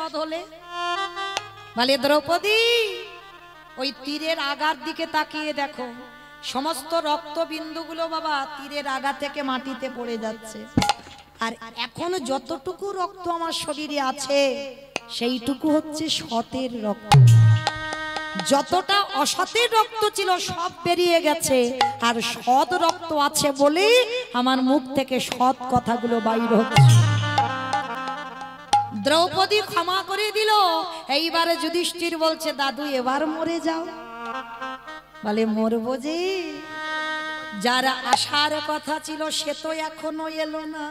সৎ হলে? বলে দ্রৌপদী ওই তীরের আগার দিকে তাকিয়ে দেখো, সমস্ত রক্তবিন্দুগুলো বাবা তীরের আগা থেকে মাটিতে পড়ে যাচ্ছে, আর এখন যতটুকু রক্ত আমার শরীরে আছে সেইটুকু হচ্ছে সতের রক্ত। যতটা অসতের রক্ত ছিল সব বেরিয়ে গেছে, আর সৎ রক্ত আছে বলে আমার মুখ থেকে সৎ কথাগুলো বাইর হচ্ছে। দ্রৌপদী ক্ষমা করে দিল। এইবারে যুধিষ্ঠির বলছে দাদু এবার মরে যাও। বলে মরবো যে, যার আসার কথা ছিল সে তো এখনো এলো না।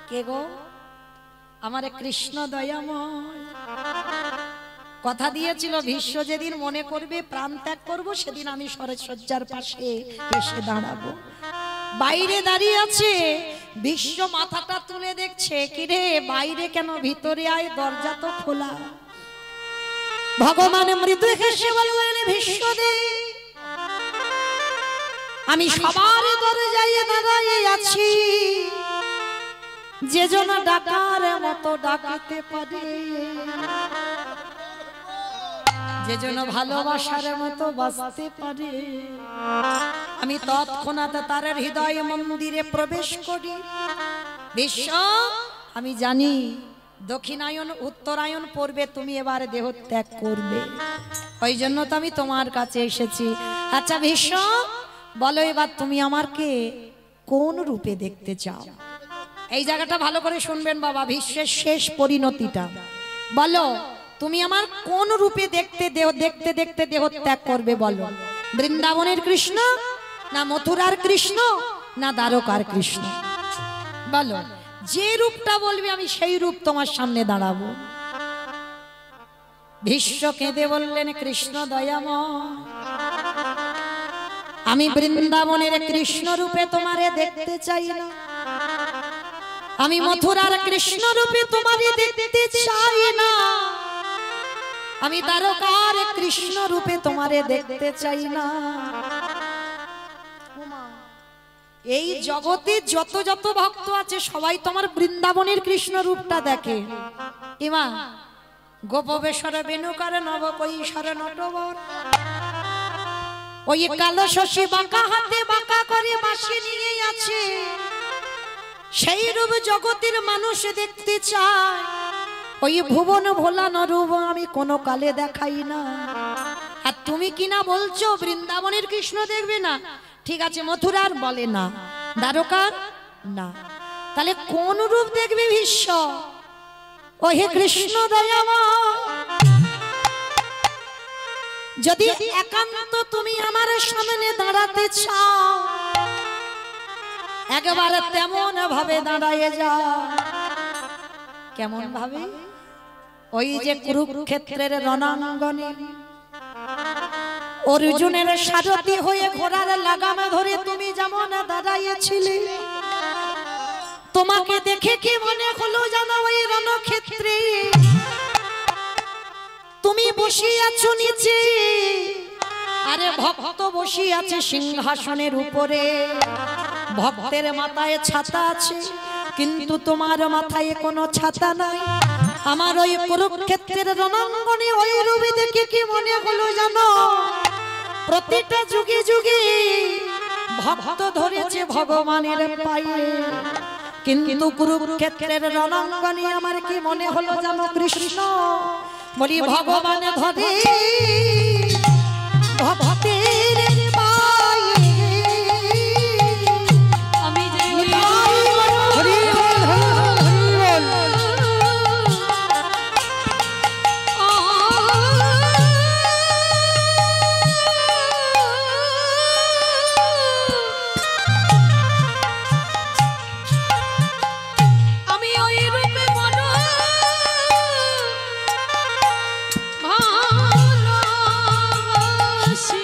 কে গো? আমার কৃষ্ণ দয়াময় কথা দিয়েছিল ভীষ্ম যেদিন মনে করবে প্রাণ ত্যাগ করবো সেদিন আমি শয্যার পাশে এসে দাঁড়াবো। বাইরে দাঁড়িয়ে আছে ভীষ্ম, মাথাটা তুলে দেখছে কিরে বাইরে কেন, ভিতরে আয়, দরজা তো খোলা। ভগবান মৃদু হেসে বললেন ভীষ্মদেব আমি সবার দরজায় দাঁড়িয়ে আছি, যে জন ডাকার মতো ডাকিতে পারে, যে জন ভালোবাসার মতো বাঁচতে পারে। আমি তৎক্ষণাৎ তার হৃদয় মন্দিরে প্রবেশ করি। বিশ্ব আমি জানি দক্ষিণায়ন উত্তরায়ণ পড়বে, তুমি এবার দেহ ত্যাগ করবে, ওই জন্য তো আমি তোমার কাছে এসেছি। আচ্ছা ভীষ্ম বলো এবার তুমি আমাকে কোন রূপে দেখতে চাও? এই জায়গাটা ভালো করে শুনবেন বাবা, ভীষ্মের শেষ পরিণতিটা। বলো তুমি আমার কোন রূপে দেখতে দেখতে দেহ ত্যাগ করবে? বলো বৃন্দাবনের কৃষ্ণ, না মথুরার কৃষ্ণ, না দ্বারকার কৃষ্ণ? বলো, যে রূপটা বলবে আমি সেই রূপ তোমার সামনে দাঁড়াবো। ভীষ্ম কেঁদে বললেন কৃষ্ণ দয়াময় আমি বৃন্দাবনের কৃষ্ণ রূপে তোমারে দেখতে চাই না, আমি মথুরার কৃষ্ণ রূপে তোমারে দেখতে চাই না, আমি দ্বারকার কৃষ্ণ রূপে তোমারে দেখতে চাই না। এই জগতে যত যত ভক্ত আছে সবাই তোমার বৃন্দাবনের কৃষ্ণ রূপটা দেখে। ইমা গোপবেশ্বর বেণুকার নব কৈশোর নটবর, ওই কালো শশী বাঁকা হাতে বাঁকা করে বাঁশি নিয়ে আছে, সেই রূপ জগতের মানুষ দেখতে চায়। ওই ভুবন ভোলানো রূপ আমি কোনো কালে দেখাই না। আর তুমি কিনা বলছো বৃন্দাবনের কৃষ্ণ দেখবে না? ঠিক আছে, মথুরার বলে না, দ্বারকার না, তাহলে কোন রূপ দেখবে ভীষ্ম? ও হে কৃষ্ণ দয়াময় যদি একান্ত তুমি আমার সামনে দাঁড়াতে চাও একবারে তেমন ভাবে দাঁড়ায় যাও। কেমন ভাবে? ওই যে কুরুক্ষেত্রের রণাঙ্গনে অর্জুনের সারথি হয়ে ঘোড়ার লাগাম ধরে তুমি যেমন দাঁড়াইছিলে, তোমাকে দেখে কি মনে হলো জানো? ওই রণক্ষেত্রে তুমি বসে আছো নিচে, আরে ভক্ত বসে আছে সিংহাসনের উপরে, ভক্তের মাথায় ছাতা আছে কিন্তু তোমার মাথায় কোনো ছাতা নাই। আমার ওই কুরুক্ষেত্রের রণাঙ্গনে ওই রূপে দেখে কি মনে হলো জানো? প্রতিটা যুগে যুগে ভক্ত ধরেছে ভগবানের পায়ে, কিন্তু কুরুক্ষেত্রের রণাঙ্গনে আমার কি মনে হলো জানো কৃষ্ণ? বলি ভগবান ধরে ভক্তের পায়ে আমি ভালোবাসি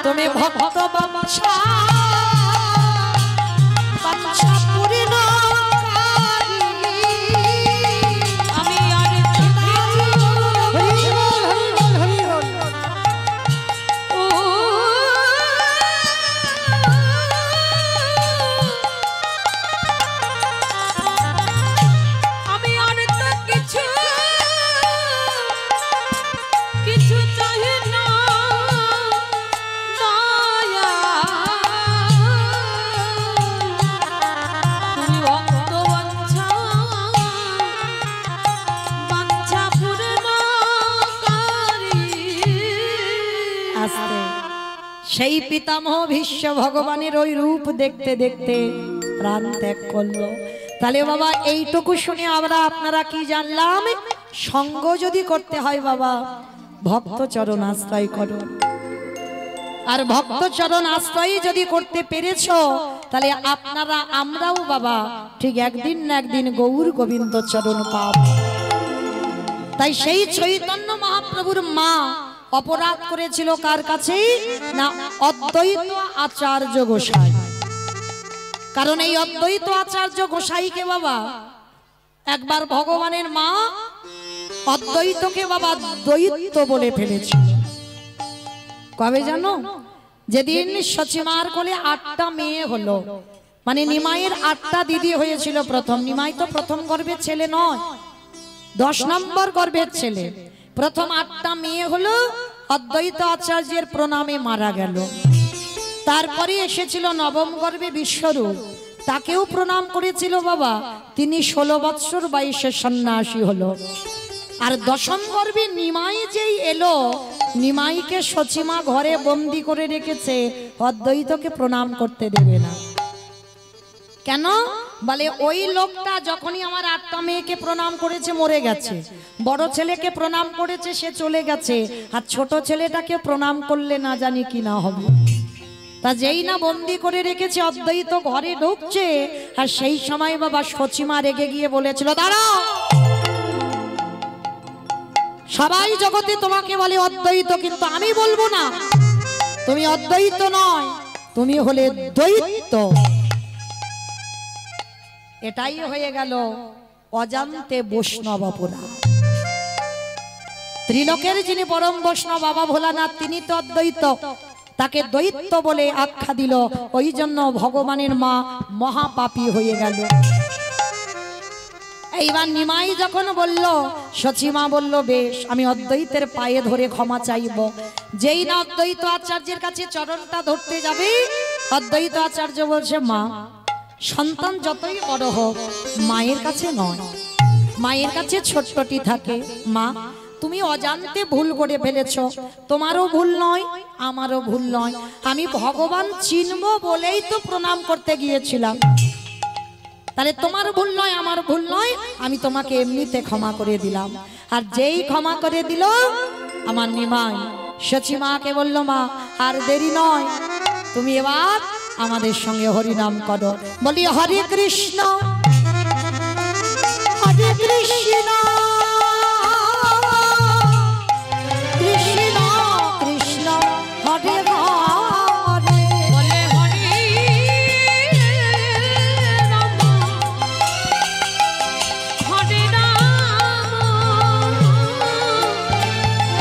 তুমি ভক্ত বাঞ্ছা বাঞ্ছা পূর্ণ আমি আর সেই পিতামহ ভীষ্ম ভগবানের ওই রূপ দেখতে দেখতে প্রাণ ত্যাগ করলো। তাহলে বাবা এইটুকু শুনে আমরা আপনারা কি জানলাম? সঙ্গ যদি করতে হয় বাবা ভক্ত চরণ আশ্রয় করো, আর ভক্ত চরণ আশ্রয় যদি করতে পেরেছ তাহলে আপনারা আমরাও বাবা ঠিক একদিন না একদিন গৌর গোবিন্দ চরণ পাব। তাই সেই চৈতন্য মহাপ্রভুর মা অপরাধ করেছিল কার কাছে? না অদ্বৈত আচার্য গোসাই। কারণ এই অদ্বৈত আচার্য গোসাইকে বাবা একবার ভগবানের মা অদ্বৈতকে বাবা দ্বৈত বলে ফেলেছিল। কবে জানো? যেদিন সচিমার কোলে 8টা মেয়ে হলো, মানে নিমাইয়ের 8টা দিদি হয়েছিল প্রথম। নিমাই তো প্রথম গর্ভের ছেলে নয়, 10 নম্বর গর্ভের ছেলে। প্রথম 8টা মেয়ে হলো, অদ্বৈত আচার্যের প্রণামে মারা গেল। তারপরে এসেছিল নবম গর্ভে বিশ্বরূপ, তাকেও প্রণাম করেছিল বাবা, তিনি 16 বৎসর বয়সে সন্ন্যাসী হলো। আর দশম গর্ভে নিমাই যেই এলো, নিমাইকে সচিমা ঘরে বন্দি করে রেখেছে, অদ্বৈতকে প্রণাম করতে দেবে না। কেন? বলে ওই লোকটা যখনই আমার 8টা মেয়েকে প্রণাম করেছে মরে গেছে, বড় ছেলেকে প্রণাম করেছে সে চলে গেছে, আর ছোট ছেলেটাকে প্রণাম করলে না জানি কি না হবে। তা যেই না বন্দি করে রেখেছে অদ্বৈত ঘরে ঢুকছে, আর সেই সময় বাবা সচিমা রেগে গিয়ে বলেছিল দাঁড়াও, সবাই জগতে তোমাকে বলে অদ্বৈত, কিন্তু আমি বলবো না, তুমি অদ্বৈত নয়, তুমি হলে দ্বৈত। এটাই হয়ে গেল অজান্তে বৈষ্ণব অপরাধ। ত্রিলোকের যিনি পরম বৈষ্ণব বাবা ভোলানাথ, তিনি তো অদ্বৈত, তাকে দ্বৈত বলে আখ্যা দিল, ওই জন্য ভগবানের মা মহাপাপী হয়ে গেল। এইবার নিমাই যখন বলল, সচিমা বলল বেশ, আমি অদ্বৈতের পায়ে ধরে ক্ষমা চাইব। যেই না অদ্বৈত আচার্যের কাছে চরণটা ধরতে যাবে, অদ্বৈত আচার্য বলছে মা, সন্তান যতই বড় হোক মায়ের কাছে নয়, মায়ের কাছে ছোট্টটি থাকে। মা তুমি অজান্তে ভুল করে ফেলেছ, তোমারও ভুল নয় আমারও ভুল নয়, আমি ভগবান চিনব বলেই তো প্রণাম করতে গিয়েছিলাম, তাহলে তোমার ভুল নয় আমার ভুল নয়, আমি তোমাকে এমনিতে ক্ষমা করে দিলাম। আর যেই ক্ষমা করে দিল আমার নিমাই, সচিমাকে বলল মা আর দেরি নয়, তুমি এবার আমাদের সঙ্গে হরিনাম করো। বলি হরে কৃষ্ণ হরে কৃষ্ণ কৃষ্ণ কৃষ্ণ হরে হরে, বলে হরে রাম হরে রাম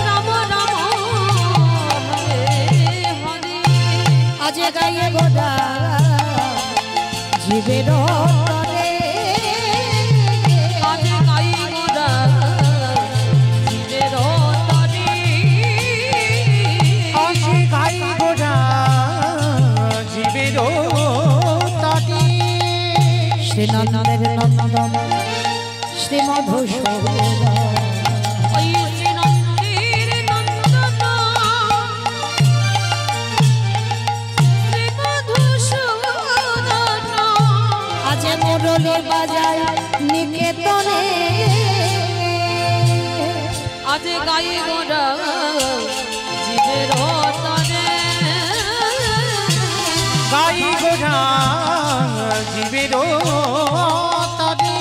রাম রাম হরে হরে। আজ গায়ে গোদা জীবের তরে, আজ গায়ে গোদা জীবের তরে, আজ গায়ে গোদা জীবের তরে। শ্রী নন্দের নন্দন শ্রী মধুসূদন, ওই শ্রী নন্দের নন্দন শ্রী মধুসূদন, আজ মুরলী বাজায় নিকেতনে, আজ গায়ে গোদা জীবের তরে, গায়ে গোদা জীবের তরে।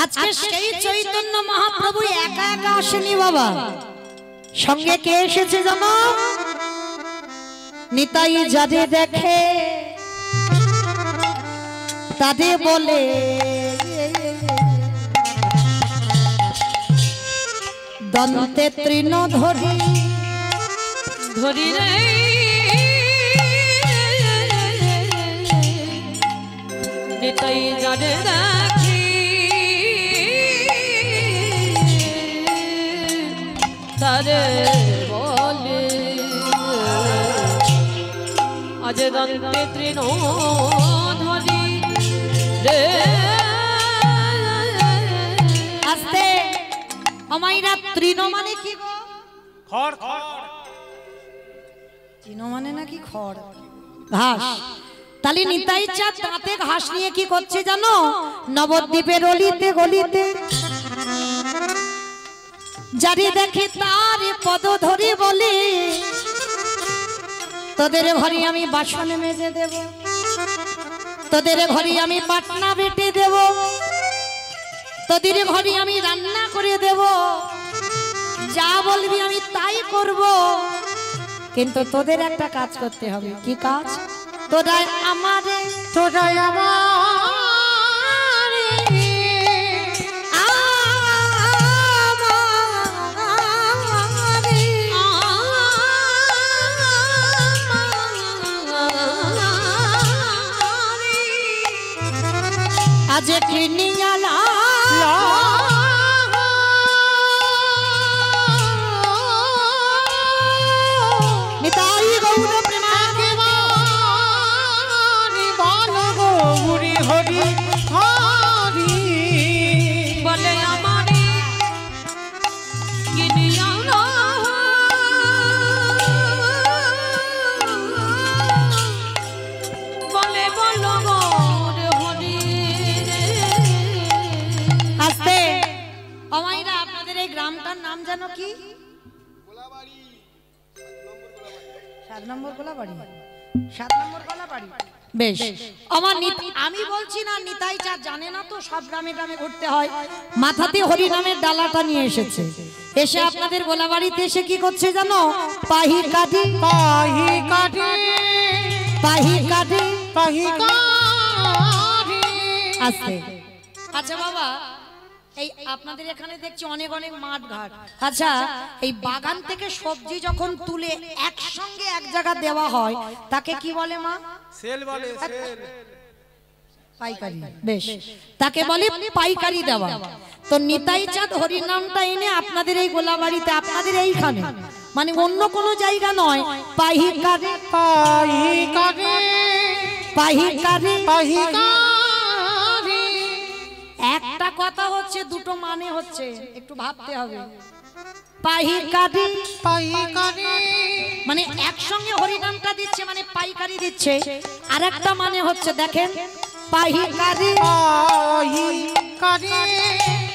আজকে সেই চৈতন্য মহাপ্রভু একা একা আসেনি বাবা, সঙ্গে কে এসেছে জানো? নিতাই যারে দেখে তারে বলে দন্তে তৃণ ধরি ধরি রে নিতাই যারে দেখি তারে বলে আজ দন্তে তৃণ ধরি রে। আস্তে আমাইরা তৃণ মানে কি গো? খড় খড় তৃণ মানে নাকি খড় ঘাস। তাহলে নিতাই চাঁদ দাঁতে ঘাস নিয়ে কি করছে জানো? নবদ্বীপের অলিতে গলিতে যারে দেখে তার পদ ধরে বলে তোদের ঘরে আমি বাসন মেজে দেব, তোদের ঘরে আমি পাটনা বেটে দেব, তোদের ঘরে আমি রান্না করে দেব, যা বলবি আমি তাই করব, কিন্তু তোদের একটা কাজ করতে হবে। কি কাজ? তোরাই আমারে তোরাই আমার আজ কিনিয়ালা নিতাই গৌর প্রেমাকে বল গৌরী হরি হরি বলে আমারে কিনিয়া না বলে বলো গৌর হরি রে। আস্তে আমাইরা আপনাদের এই গ্রামটার নাম জানো কি? 7 নম্বর গোলাবাড়ি। 7 নম্বর গোলাবাড়ি। বেশ, আমার আমি বলছি না নিতাই চাঁদ জানে না তো, সব গ্রামে গ্রামে ঘুরতে হয়। মাথাতে হরি নামের ডালাটা নিয়ে এসেছে, এসে আপনাদের গোলাবাড়িতে এসে কি করছে জানো? পাহি কাটি পাহি কাটি পাহি কাটি পাহি কাটি। আস্তে। আচ্ছা বাবা, এই আপনাদের এখানে দেখছি অনেক অনেক মাঠ ঘাট। আচ্ছা, এই বাগান থেকে সবজি যখন তুলে একসঙ্গে এক জায়গা দেওয়া হয় তাকে কি বলে মা? সেল বলে সেল। পাইকারি। বেশ, তাকে বলে পাইকারি দেওয়া। তো নিতাই চাঁদ হরি নামটা এনে আপনাদের এই গোলাবাড়িতে, আপনাদের এইখানে, মানে অন্য কোনো জায়গা নয়, পাইকারি পাহি কাটি পাইকারি পাহি কাটি। একটা কথা হচ্ছে, দুটো মানে হচ্ছে, একটু ভাবতে হবে। পাইকারি পাহি কাটি মানে একসঙ্গে হরিনামটা দিচ্ছে, মানে পাইকারি দিচ্ছে। আর একটা মানে হচ্ছে দেখেন, পাইকারি পাহি কাটি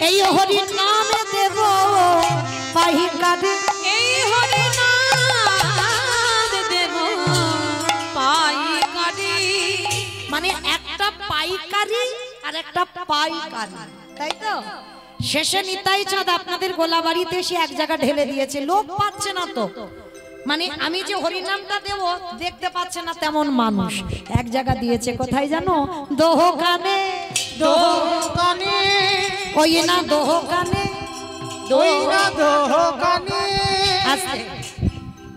এই হরি নামে দেব পাইকারি। এই হরি নাম দেব পাইকারি মানে একটা পাইকারি আর একটা পাইকারি, তাই তো? শেষে নিতাই চাঁদ আপনাদের গোলাবাড়িতে এসে এক জায়গা ঢেলে দিয়েছে, লোক পাচ্ছে না তো। মানে আমি যে হরিনামটা দেব দেখতে পাচ্ছে না তেমন মানুষ, এক জায়গা দিয়েছে। কোথায় জানো? দোকানে। দোকানে ওই না দোকানে, দইরা দোকানে। আস্তে।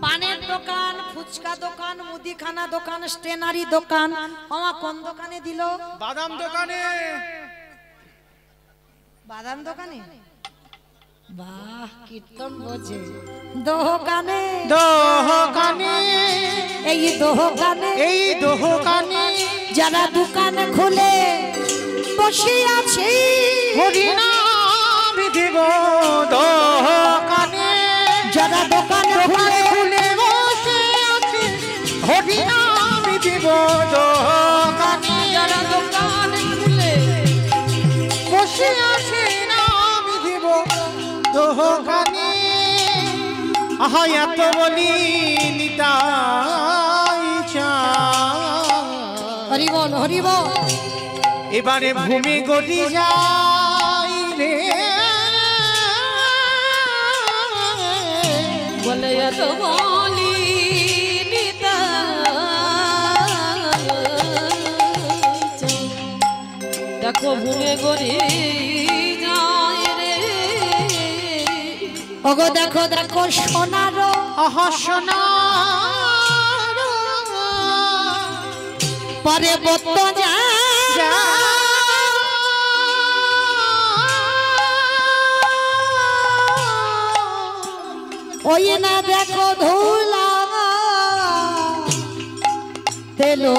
পানের দোকান, ফুচকা দোকান, মুদিখানা দোকান, স্টেনারি দোকান। মামা কোন দোকানে দিল? বাদাম দোকানে বাদাম দোকানে। বাহ, কীর্তন বোঝে। দোকানে দোকানে এই দোকানে এই দোকানে যারা দোকান খুলে বসে আছে হরিনাম দেব দোকানে। যারা দোকান খুলে খুলে বসে আছে হরিনাম দেব দোকানে। যারা দোকান খুলে বসে আছে নাম দেব দোকানে। আহা এত বলি নিতাই চাঁদ, হরি বল হরি বল। এবারে ভূমি গড়ি যাই রে। বলে এত বলি নিতাই দেখো ভূমে গড়ি যায় রে ওগো দেখো দেখো সোনার আহা সোনার পর্বত ওই না দেখো ধুলা তেলো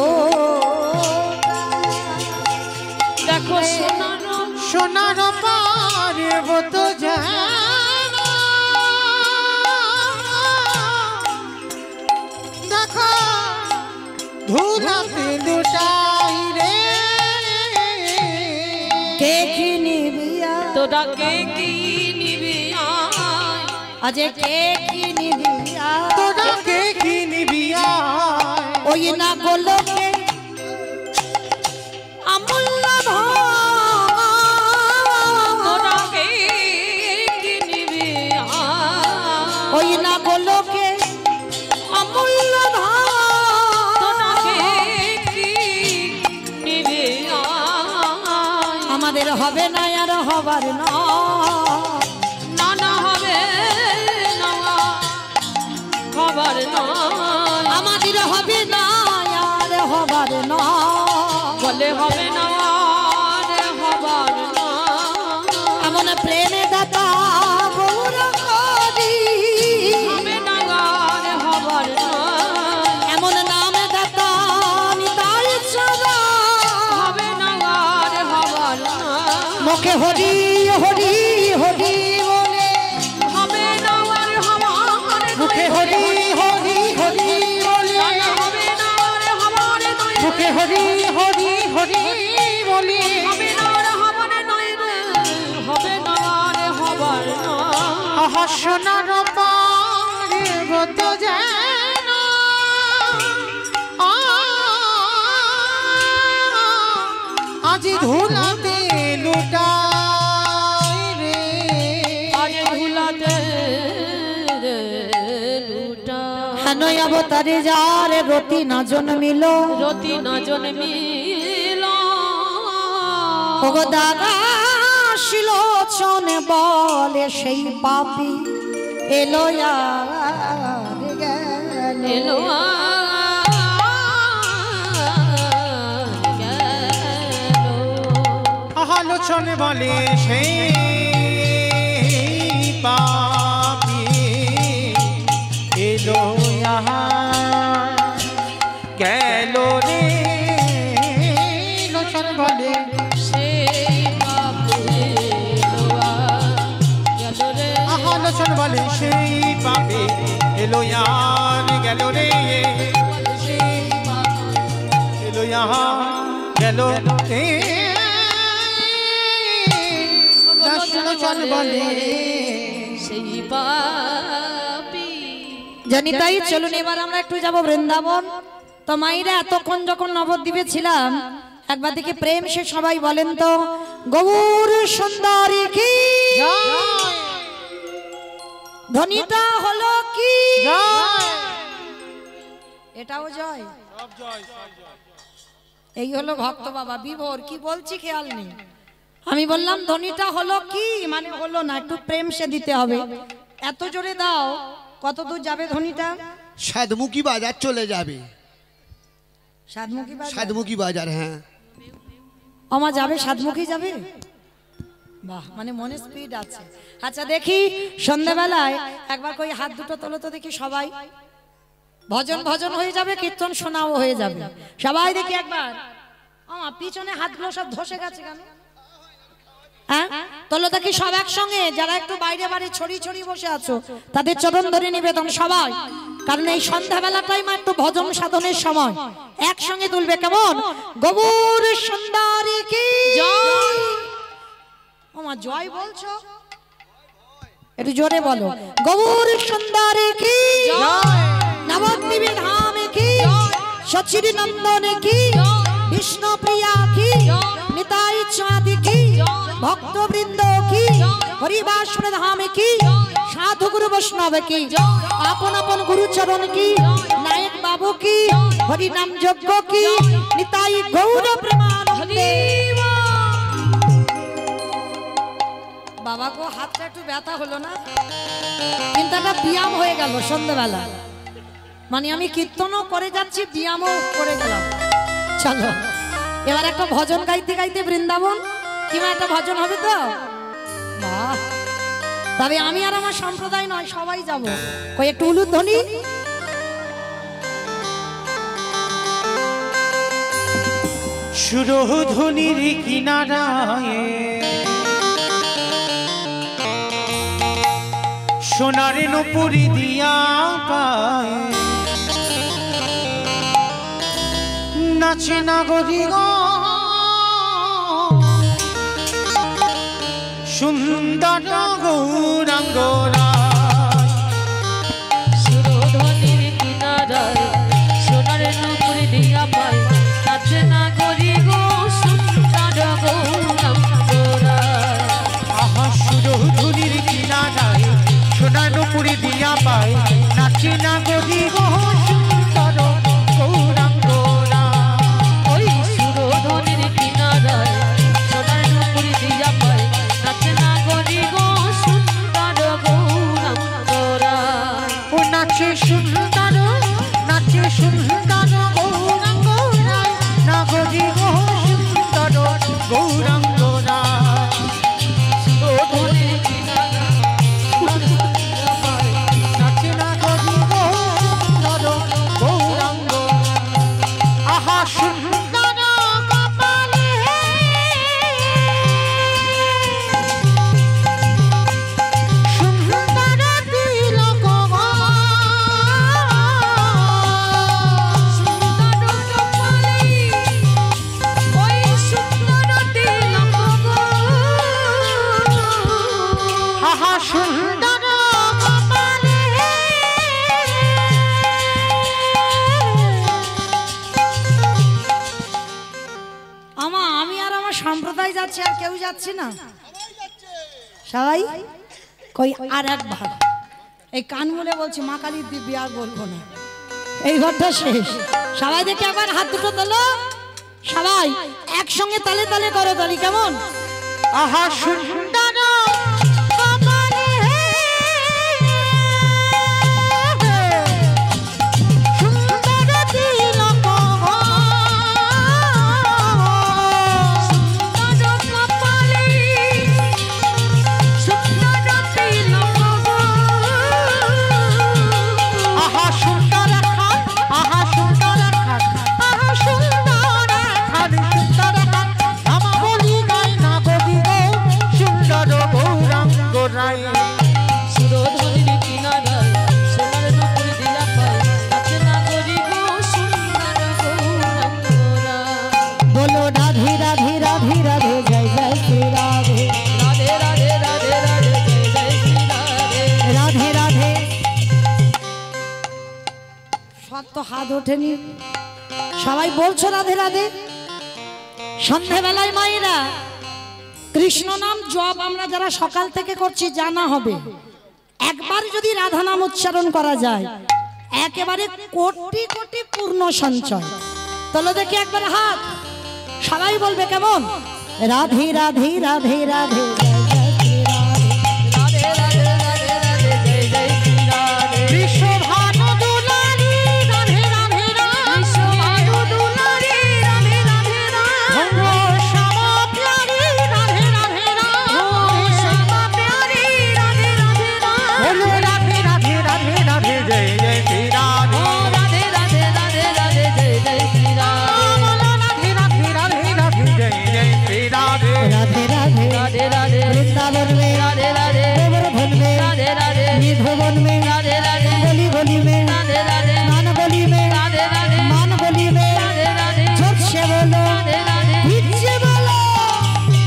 দেখো সোনার সোনার পার্বত দেখো ধুলাতে লুটাই রে কে কি নিবিয়া তোরা কে কি নিবি আজ কে কি নিবিয়া তোরা কে কি নিবিয়া ওই না গোলকে আমূল্য তোরা কে কি নিবি ওই না গোলকে আমূল্য তোরা কে কি নিবি আমাদের হবে না আর হবার না না না হবে না খবর না আমাদের হবে না আর হবার না বলে হবে না আর হবার না এমন প্রেমে দাতা গৌর করি হবে না আর হবার না এমন নামে দাতা নিতাই সদা হবে না আর হবার না মুখে হরি হরি হরি বলে হবে না আর হবার মুখে হরি হরি হরি বলে হবে না আর হবার নয় মুখে হরি হরি হরি বলি হবে না আর হবার নয় রে হবে না আর হবার না আহা সোনার পার্বত যেন আজি ধুলাতে লুটাই রে আজ ধুলাতে রে লুটা হানই অবতারে যার রতি না জন্মিল রতি না জন্মিল ওগো দাদা শিলোচন বলে সেই পাপি এলো আর গেল এলো আলোচনে বলে সেই পাপি এলো গেল রে লোচন বলে সেই পাপে গেল রে আলোচন বলে সেই পাপি এলো গেল রে এলো গেল রে লোচন বলে সেই পাপি জানি তাই চলুন এবার আমরা একটু যাব বৃন্দাবন তো মাইরা এতক্ষণ যখন নবদ্বীপে ছিলাম একবার দিকে প্রেম সে সবাই বলেন তো গৌর সুন্দরী কি ধ্বনিটা হলো কি এটাও জয় এই হলো ভক্ত বাবা বিভোর কি বলছি খেয়াল নেই আমি বললাম ধ্বনিটা হলো কি মানে হলো না একটু প্রেম সে দিতে হবে এত জোরে দাও কত দূর যাবে ধ্বনিটা সাতমুখী বাজার চলে যাবে সাতমুখী বাজার সাতমুখী বাজার হ্যাঁ আমার যাবে সাতমুখী যাবে বাহ মানে মনে স্পিড আছে আচ্ছা দেখি সন্ধ্যাবেলায় একবার কই হাত দুটো তোলো তো দেখি সবাই ভজন ভজন হয়ে যাবে কীর্তন শোনাও হয়ে যাবে সবাই দেখি একবার আমার পিছনে হাতগুলো সব ধসে গেছে কেন হ্যাঁ তোলো দেখি সব একসঙ্গে যারা একটু বাইরে বাড়ি ছড়ি ছড়ি বসে আছো তাদের চরণ ধরে নিবেদন সবাই কারণ এই সন্ধ্যাবেলাটাই মাত্র ভজন সাধনের সময় একসঙ্গে তুলবে কেমন গৌর সুন্দরী কি জয় আমার জয় বলছো একটু জোরে বলো গৌর সুন্দরী কি নবদ্বীপে ধামে কি সচির নন্দনে কি বিষ্ণু প্রিয়া কি নিতাই চাঁদ কি ভক্তবৃন্দ কি হরিবাসন ধামে কি সাধু গুরু বৈষ্ণব কি আপন আপন গুরুচরণ কি নায়ক বাবু কি হরি নাম যজ্ঞ কি নিতাই গৌর প্রেমানন্দে বাবা গো হাতটা একটু ব্যথা হলো না, কিন্তু একটা ব্যায়াম হয়ে গেল সন্ধ্যেবেলা। মানে আমি কীর্তনও করে যাচ্ছি, ব্যায়ামও করে গেলাম। চলো এবার একটা ভজন গাইতে গাইতে বৃন্দাবন, কিংবা একটা ভজন হবে তো। বাহ, তবে আমি আর আমার সম্প্রদায় নয়, সবাই যাবো। কই একটু উলুধ্বনি। সুরধ্বনির কিনারায় সোনার নুপুরি দিয়া পায় নাচে নাগরি গো সুন্দর গৌরাঙ্গরা। সুরধ্বনির কিনারায় সোনার নুপুরি দিয়া পায় নাচে নাগরি গো সুন্দর গৌরাঙ্গরা। আহা সুরধ্বনির কিনারায় সোনার নুপুরি দিয়া পায় নাচে নাগরি গো সুন্দর গৌরাঙ্গরা। ওই সুরধ্বনির কিনারায় সোনার নুপুরি দিয়া পায় নাচে নাগরি গো সুন্দর গৌরাঙ্গরা। ও নাচে সুন্দর, নাচে সুন্দর গৌরাঙ্গরা, নাগরি গো সুন্দর গৌরাঙ্গরা। সুরধ্বনির কিনারায় নাচে নাগরি গো সুন্দর গৌরাঙ্গরা। আহা সুন্দর কপালে সুন্দর তিলক গো, সুন্দর কপালে ওই সুন্দর তিলক গো। আহা সুন্দর কপালে আমি আর আমার সম্প্রদায় যাচ্ছি, আর কেউ যাচ্ছে না। সবাই কই আর একবার এই কান মুলে বলছি, মা কালীর দিব্যি আর বলবো না, এই ঘরটা শেষ। সবাই দেখে একবার হাত দুটো তোলো, সবাই একসঙ্গে তালে তালে করো তালি, কেমন? আহা সুন্দর কপালে সুন্দর তিলক গো, সুন্দর কপালে সুন্দর তিলক গো। আহা সুন্দর খান, আহা সুন্দর খান, আহা সুন্দর খান, সুন্দর খান, আমা বলি গাই না গদি গো সুন্দর গৌরাঙ্গ রায়। সুরধ্বনির কিনারায় সোনার নুপুরি দিয়া পায় নাচে নাগরি গো সুন্দর গৌরাঙ্গরা। বলো রাধে রাধে রাধে রাধে জয় জয় শ্রী রাধে, রাধে রাধে রাধে রাধে জয় জয় শ্রী রাধে। রাধে রাধে। সব তো হাত ওঠেনি, সবাই বলছো রাধে রাধে। সন্ধেবেলায় মায়েরা কৃষ্ণ নাম জপ আমরা যারা সকাল থেকে করছি জানা হবে, একবার যদি রাধা নাম উচ্চারণ করা যায় একেবারে কোটি কোটি পূর্ণ সঞ্চয়। তোলো দেখি একবার হাত, সবাই বলবে কেমন? রাধে রাধে রাধে রাধে জয় জয় শ্রী রাধে। রাধে রাধে রাধে রাধে জয় জয় শ্রী রাধে। বিশ্বভানু দুলারি রাধে রাধে রাধে, বিশ্বভানু দুলারি রাধে রাধে রাধে। ভঙ্গ শ্যামা প্যারি রাধে রাধে রাধে, শ্যামা প্যারি রাধে রাধে রাধে। বলো রাধে রাধে রাধে রাধে জয় জয় শ্রী রাধে। রাধে রাধে রাধে রাধে জয় জয় শ্রী রাধে। বলো রাধে রাধে রাধে রাধে জয় জয় শ্রী রাধে। राधे राधे राधे राधे वृंदावन में राधे राधे गोवर्धन में राधे राधे निधुवन में राधे राधे गली गली में राधे राधे मान गली में राधे राधे मान गली में राधे राधे जोर से बोलो राधे राधे पीछे बोलो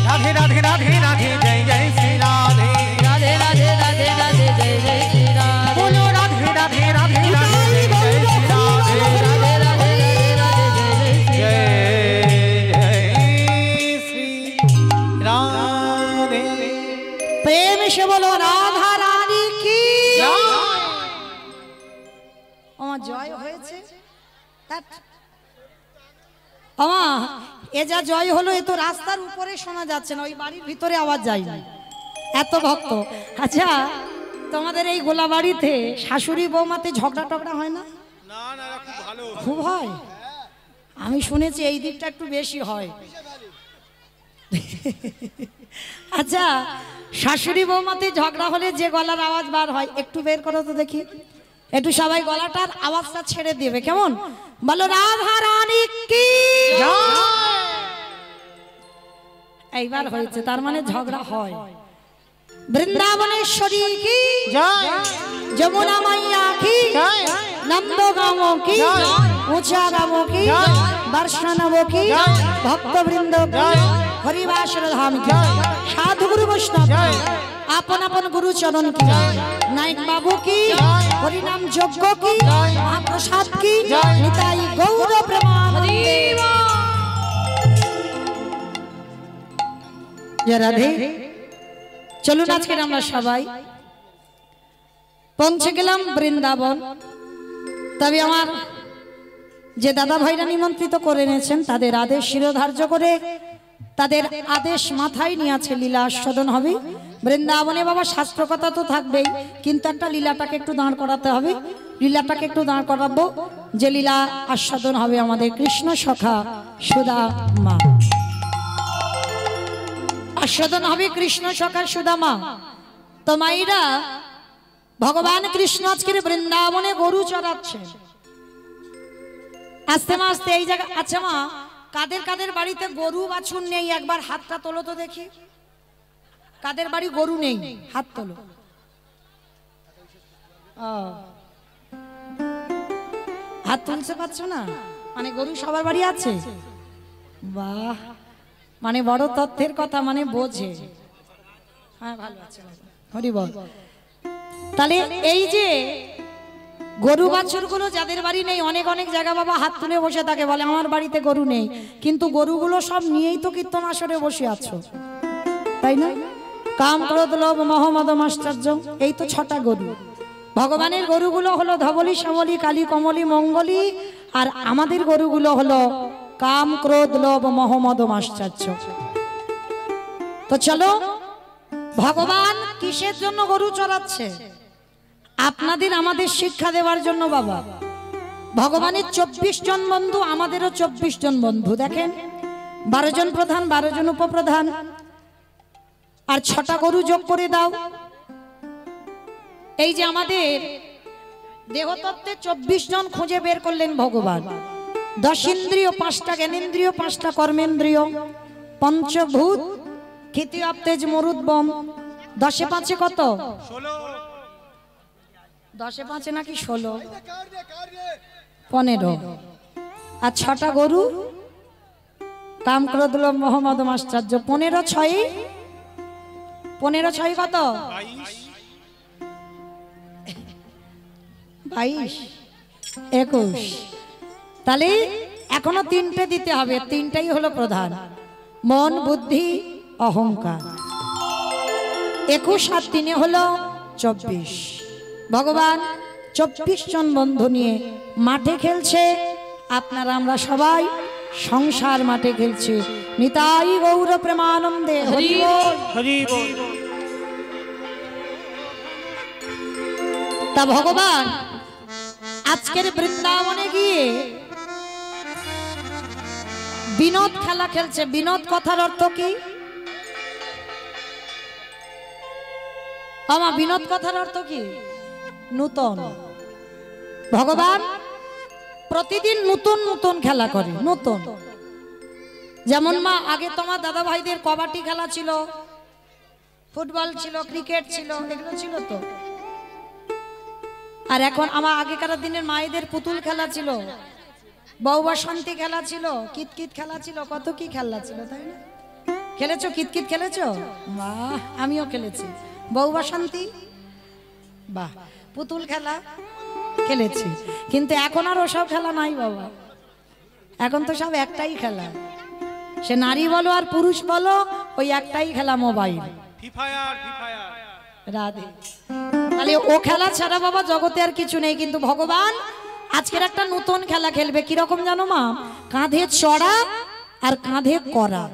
राधे राधे राधे राधे जय जय श्री राधे। राधे राधे राधे राधे जय जय श्री राधे। बोलो राधे राधे राधे राधे जय जय श्री राधे। राधे राधे राधे राधे जय जय श्री जय राधे। जय श्री राधे। प्रेम से बोलो राधा रानी की আমার জয় হয়েছে। আমা এ যা জয় হলো এ তো রাস্তার উপরে শোনা যাচ্ছে না, ওই বাড়ির ভিতরে আওয়াজ যায় না। এত ভক্ত। আচ্ছা তোমাদের এই গোলাবাড়িতে শাশুড়ি বৌমাতে ঝগড়া টগড়া হয় না? না না, এরা খুব ভালো। খুব হয়, আমি শুনেছি এই দিকটা একটু বেশি হয়। আচ্ছা শাশুড়ি বৌমাতে ঝগড়া হলে যে গলার আওয়াজ বার হয় একটু বের করো তো দেখি, একটু সবাই গলাটার আওয়াজটা ছেড়ে দিবে, কেমন? বলো রাধা রানী কি। এইবার হয়েছে, তার মানে ঝগড়া হয়। বৃন্দাবনেশ্বরী কি জয় যমুনা মাইয়া কি জয় নন্দগাঁও কি উঁচাগাঁও কি দর্শনব কি ভক্তবৃন্দ হরিবাসর ধাম কি সাধু গুরু বৈষ্ণব আপন আপন গুরু চরণ কি নায়ক বাবু কি হরিনাম যজ্ঞ কি মহাপ্রসাদ কি নিতাই গৌর প্রেমানন্দে। জয় রাধে। চলুন আজকে আমরা সবাই পৌঁছে গেলাম বৃন্দাবন। তবে আমার যে দাদা ভাইরা নিমন্ত্রিত করে এনেছেন তাদের আদেশ শিরোধার্য করে তাদের আদেশ মাথায় নিয়ে আছে লীলা আস্বাদন হবে বৃন্দাবনে। বাবা শাস্ত্র কথা তো থাকবেই, কিন্তু একটা লীলাটাকে একটু দাঁড় করাতে হবে। লীলাটাকে একটু দাঁড় করাবো, যে লীলা আস্বাদন হবে আমাদের কৃষ্ণ সখা সুদামা। আস্বাদন হবে কৃষ্ণ সখা সুদামা। তো মাইরা ভগবান কৃষ্ণ আজকের বৃন্দাবনে গরু চড়াচ্ছে। আস্তে আস্তে এই জায়গা। আচ্ছা মা, কাদের কাদের বাড়িতে গরু বাছুর নেই একবার হাতটা তোলো তো দেখি। কাদের বাড়ি গরু নেই হাত তোলো। হাত তুলতে পারছো না, মানে গরু সবার বাড়ি আছে। বাহ, মানে বড় তথ্যের কথা, মানে বোঝে। হ্যাঁ ভালো আছে, হরি বল। তাহলে এই যে গরু বাছুর গুলো যাদের বাড়ি নেই, অনেক অনেক জায়গা বাবা হাত তুলে বসে থাকে, বলে আমার বাড়িতে গরু নেই, কিন্তু গরুগুলো সব নিয়েই তো কীর্তন আসরে বসে আছো, তাই না? কাম ক্রোধ লোভ মোহ মদ মাশ্চর্য, এই তো 6টা গরু। ভগবানের গরুগুলো হলো ধবলি শ্যামলি কালী কমলি মঙ্গলি, আর আমাদের গরুগুলো হলো কাম ক্রোধ লোভ মোহ মদ মাশ্চর্য। তো চলো, ভগবান কিসের জন্য গরু চড়াচ্ছে? আপনাদের আমাদের শিক্ষা দেওয়ার জন্য বাবা। ভগবানের 24 জন বন্ধু, আমাদেরও 24 জন বন্ধু। দেখেন 12 জন প্রধান, 12 জন উপপ্রধান, আর 6টা গরু যোগ করে দাও। এই যে আমাদের দেহতত্ত্বে 24 জন খুঁজে বের করলেন ভগবান। 10 ইন্দ্রিয়, 5টা জ্ঞানেন্দ্রিয়, 5টা কর্মেন্দ্রিয়, পঞ্চভূত, ক্ষিতি আপতেজ মরুদ বম। 10 এ 5 কত? 10 এ 5 নাকি 16? 15। আর 6টা গরু, কাম ক্রোধ লোভ মোহ মদ মাশ্চর্য। 15 6 15 6 কত? 22 21। তাহলে এখনো 3টে দিতে হবে, 3টাই হলো প্রধান, মন বুদ্ধি অহংকার। 21 আর 3 হলো 24। ভগবান 24 জন বন্ধু নিয়ে মাঠে খেলছে। আপনারা আমরা সবাই সংসার মাঠে খেলছি। নিতাই গৌর প্রেমানন্দে হরি বল। হরি বল। তা ভগবান আজকের বৃন্দাবনে গিয়ে বিনোদ খেলা খেলছে। বিনোদ কথার অর্থ কি? আমা বিনোদ কথার অর্থ কি? নূতন। ভগবান প্রতিদিন নতুন নতুন খেলা করে, নতুন। যেমন মা আগে তোমার দাদা ভাইদের কবাডি খেলা ছিল, ফুটবল ছিল, ক্রিকেট ছিল, এগুলো ছিল তো। আর এখন আমার আগেকার দিনের মায়েদের পুতুল খেলা ছিল, বউ বাসন্তী খেলা ছিল, কিতকিত খেলা ছিল, কত কি খেলা ছিল, তাই না? খেলেছো কিতকিত? খেলেছো? বাহ, আমিও খেলেছি। বউ বাসন্তী, বাহ। পুতুল খেলা খেলেছি, কিন্তু এখন আর ওসব খেলা নাই বাবা। এখন তো সব একটাই খেলা, সে নারী বলো আর পুরুষ বলো, ওই একটাই খেলা, মোবাইল। রাধে। তাহলে ও খেলা ছাড়া বাবা জগতে আর কিছু নেই। কিন্তু ভগবান আজকের একটা নতুন খেলা খেলবে। কিরকম জানো মা? কাঁধে চড়া আর কাঁধে করা।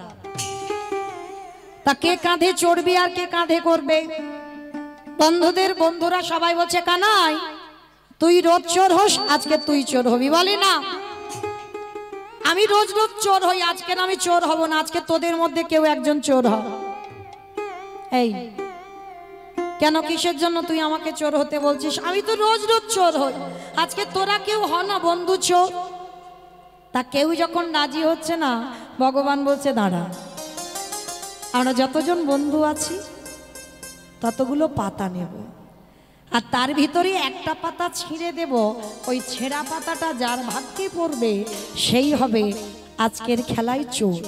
তা কে কাঁধে চড়বি আর কে কাঁধে করবে? বন্ধুদের বন্ধুরা সবাই বলছে কানাই তুই রোজ চোর হোস, আজকে তুই চোর হবি। বলি না আমি রোজ রোজ চোর হই, আজকে আমি চোর হব না, আজকে তোদের মধ্যে কেউ একজন চোর হ। এই কেন, কিসের জন্য তুই আমাকে চোর হতে বলছিস? আমি তো রোজ রোজ চোর হই, আজকে তোরা কেউ হ না বন্ধু চোর। তা কেউ যখন রাজি হচ্ছে না, ভগবান বলছে দাঁড়া, আমরা যতজন বন্ধু আছি ততগুলো পাতা নেব, আর তার ভিতরে একটা পাতা ছিঁড়ে দেব। ওই ছেঁড়া পাতাটা যার ভাগ্যে পড়বে সেই হবে আজকের খেলায় চোর।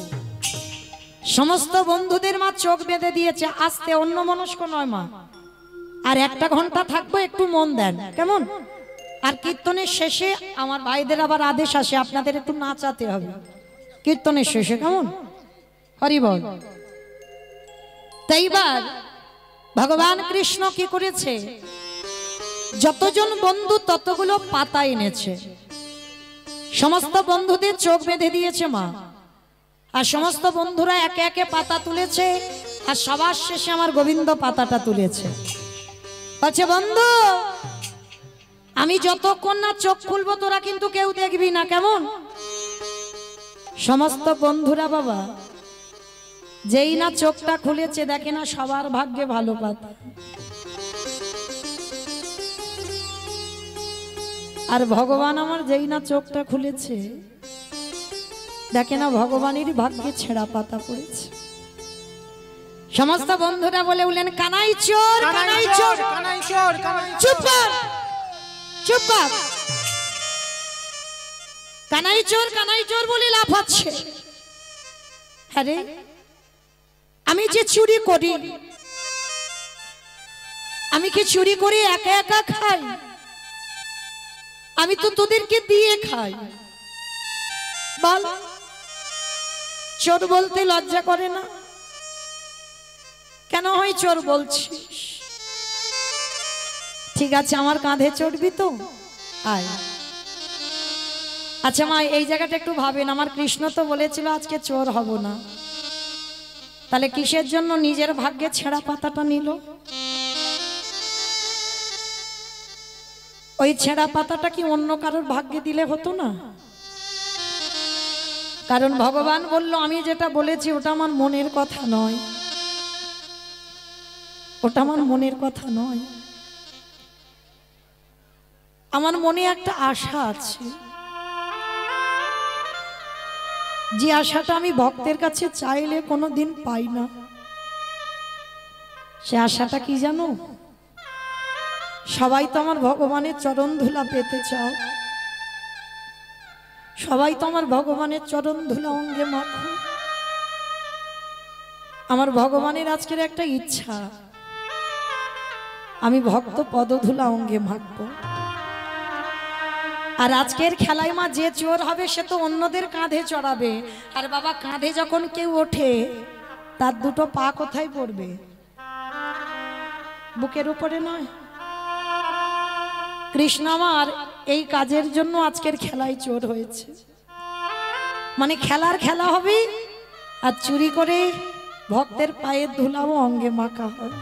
সমস্ত বন্ধুদের মা চোখ বেঁধে দিয়েছে, আস্তে অন্যমনস্ক নয় মা, আর 1 ঘন্টা থাকবো, একটু মন দেন কেমন? আর কীর্তনের শেষে আমার ভাইদের আবার আদেশ আসে, আপনাদের একটু নাচাতে হবে কীর্তনের শেষে, কেমন? হরি বল। তাইবার ভগবান কৃষ্ণ কি করেছে, যতজন বন্ধু ততগুলো পাতা এনেছে, সমস্ত বন্ধুদের চোখ বেঁধে দিয়েছে মা, আর সমস্ত বন্ধুরা একে একে পাতা তুলেছে, আর সবার শেষে আমার গোবিন্দ পাতাটা তুলেছে। বলছে বন্ধু আমি যতক্ষণ না চোখ খুলবো তোরা কিন্তু কেউ দেখবি না, কেমন? সমস্ত বন্ধুরা বাবা যেই না চোখটা খুলেছে, দেখে না সবার ভাগ্যে ভালো পাতা, আর ভগবান আমার যেই না চোখটা খুলেছে, দেখে না ভগবানেরই ভাগ্যে ছেঁড়া পাতা পড়েছে। সমস্ত বন্ধুরা বলে উঠলেন কানাই চোর, কানাই চোর, কানাই চোর, কানাই চোর। চুপ কর, চুপ কর। কানাই চোর, কানাই চোর বলে লাফাচ্ছে। আরে আমি যে চুরি করি, আমি কি চুরি করে একা একা খাই? আমি তো তোদেরকে দিয়ে খাই। বল, চোর বলতে লজ্জা করে না? কেন হয় চোর বলছিস? ঠিক আছে আমার কাঁধে চড়বি তো, আয়। আচ্ছা মা এই জায়গাটা একটু ভাবেন, আমার কৃষ্ণ তো বলেছিল আজকে চোর হব না, তাহলে কিসের জন্য নিজের ভাগ্যে ছেঁড়া পাতাটা নিল? ওই ছেঁড়া পাতাটা কি অন্য কারোর ভাগ্যে দিলে হতো না? কারণ ভগবান বলল আমি যেটা বলেছি ওটা আমার মনের কথা নয়, ওটা আমার মনের কথা নয়। আমার মনে একটা আশা আছে, যে আশাটা আমি ভক্তের কাছে চাইলে কোনোদিন পাই না। সে আশাটা কি জানো? সবাই তো আমার ভগবানের চরণ ধুলা পেতে চাও, সবাই তো আমার ভগবানের চরণ ধুলা অঙ্গে মাখো। আমার ভগবানের আজকের একটা ইচ্ছা, আমি ভক্ত পদধুলা অঙ্গে মাখবো। আর আজকের খেলায় মা যে চোর হবে সে তো অন্যদের কাঁধে চড়াবে, আর বাবা কাঁধে যখন কেউ ওঠে তার দুটো পা কোথায় পড়বে? বুকের উপরে নয়। কৃষ্ণ আমার এই কাজের জন্য আজকের খেলায় চোর হয়েছে, মানে খেলার খেলা হবে আর চুরি করে ভক্তের পায়ের ধুলাও অঙ্গে মাখা হবে।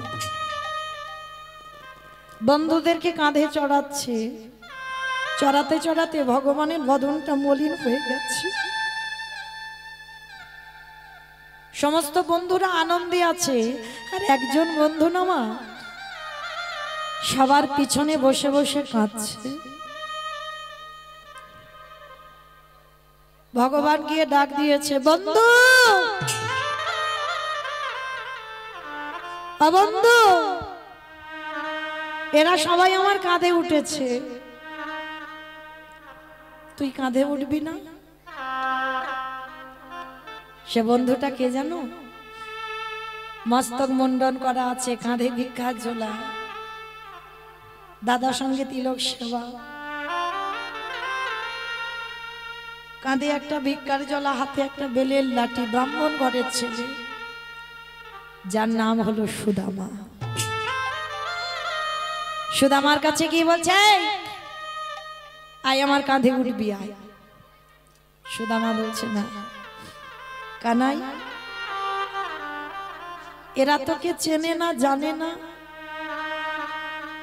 বন্ধুদেরকে কাঁধে চড়াচ্ছে, চড়াতে চড়াতে ভগবানের বদনটা মলিন হয়ে গেছে। সমস্ত বন্ধুরা আনন্দে আছে, আর একজন বন্ধু না মা সবার পিছনে বসে বসে কাঁদছে। ভগবান গিয়ে ডাক দিয়েছে, বন্ধু, বন্ধু, এরা সবাই আমার কাঁধে উঠেছে, তুই কাঁধে উঠবি না? সে বন্ধুটা কে জানো? মস্তক মুন্ডন করা আছে, কাঁধে ভিক্ষার ঝোলা, দাদার সঙ্গে তিলক সেবা, কাঁধে একটা ভিক্ষার ঝোলা, হাতে একটা বেলের লাঠি, ব্রাহ্মণ ঘরের ছেলে, যার নাম হলো সুদামা। সুদামার কাছে কি বলছে, আয় আমার কাঁধে উঠবি আয়। সুদামা বলছে না। কানাই এরা তোকে চেনে না, জানে না,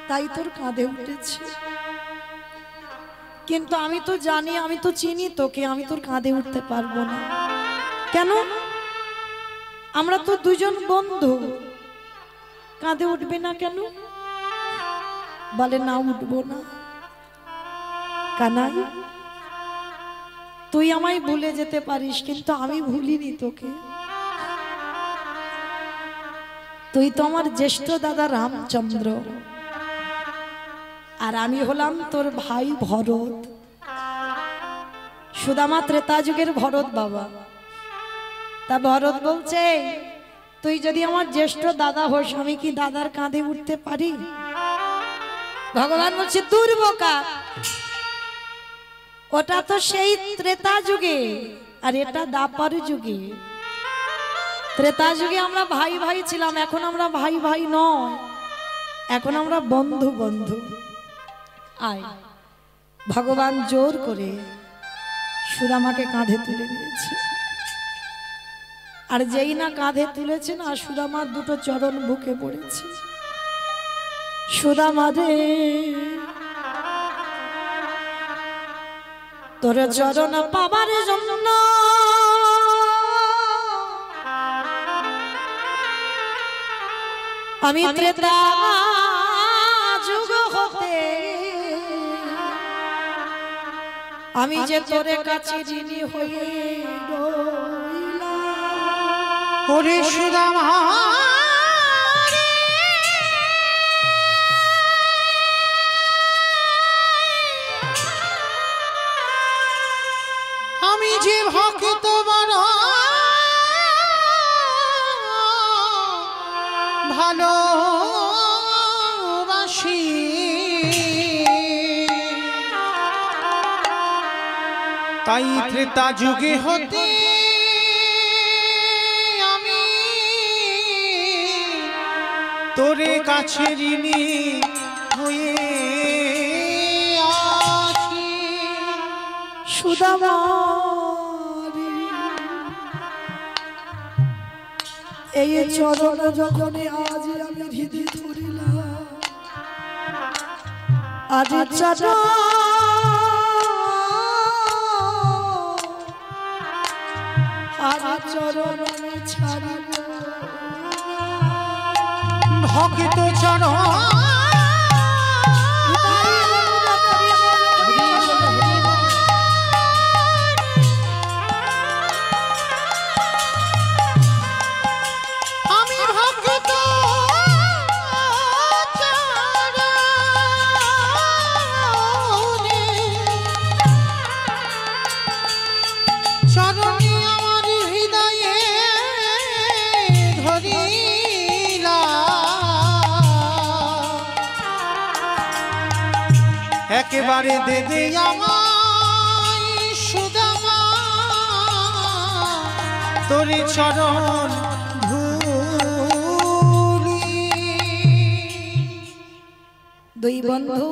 তাই তোর কাঁধে উঠেছে। কিন্তু আমি তো জানি, আমি তো চিনি তোকে, আমি তোর কাঁধে উঠতে পারবো না। কেন? আমরা তো দুজন বন্ধু। কাঁধে উঠবে না কেন? বলে না, উঠবো না। কানাই, তুই আমায় ভুলে যেতে পারিস, কিন্তু আমি ভুলিনি তোকে। তুই তো আমার জ্যেষ্ঠ দাদা রামচন্দ্র, আর আমি হলাম তোর ভাই ভরত। সুদামা ত্রেতা যুগের ভরত বাবা। তা ভরত বলছে, তুই যদি আমার জ্যেষ্ঠ দাদা হোস, আমি কি দাদার কাঁধে উঠতে পারি? ভগবান বলছে, দূর বোকা, ওটা তো সেই ত্রেতা যুগে, আর এটা দাপার যুগে। ত্রেতা যুগে আমরা ভাই ভাই ছিলাম, এখন আমরা ভাই ভাই নয়, এখন আমরা বন্ধু বন্ধু। আয়। ভগবান জোর করে সুদামাকে কাঁধে তুলে নিয়েছে। আর যেই না কাঁধে তুলেছে না, সুদামার দুটো চরণ বুকে পড়েছে। সুদামা রে, তোর চরণ পাবার জন্য আমি ত্রেতা যুগ হতে আমি যে তোরে কাছে ঋণী হয়ে রইলাম। ওরে সুদামা, আমি যে ভক্ত বড় ভালোবাসি, তাই ত্রেতা যুগে হতে আমি তোরে কাছে ঋণী হয়ে আছি। সুদামা রে, এই চরণ যখন আজ আমি হৃদয় ধরিলাম, আজ চরণ চরণ আমি ছাড়িব ভক্ত চরণ একেবারে দে দে আমায় সুদামা তোরে চরণ ধুলি। দুই বন্ধু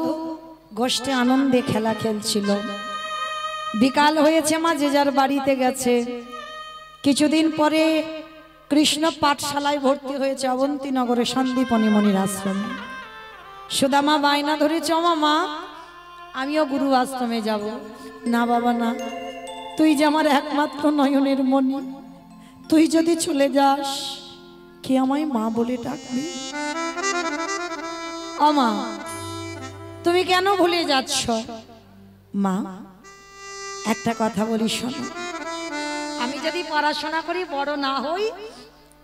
গোষ্ঠী আনন্দে খেলা খেলছিল। বিকাল হয়েছে, মা যে যার বাড়িতে গেছে। কিছুদিন পরে কৃষ্ণ পাঠশালায় ভর্তি হয়েছে অবন্তীনগরে সন্দীপনী মনির আশ্রমে। সুদামা বায়না ধরেছে, ও মা, আমিও গুরু আশ্রমে যাব। না বাবা না, তুই যে আমার একমাত্র নয়নের মণি, তুই যদি চলে যাস কি আমায় মা বলে ডাকবি? ও মা, তুমি কেন ভুলে যাচ্ছ? মা, একটা কথা বলি শোনো, আমি যদি পড়াশোনা করি, বড় না হই,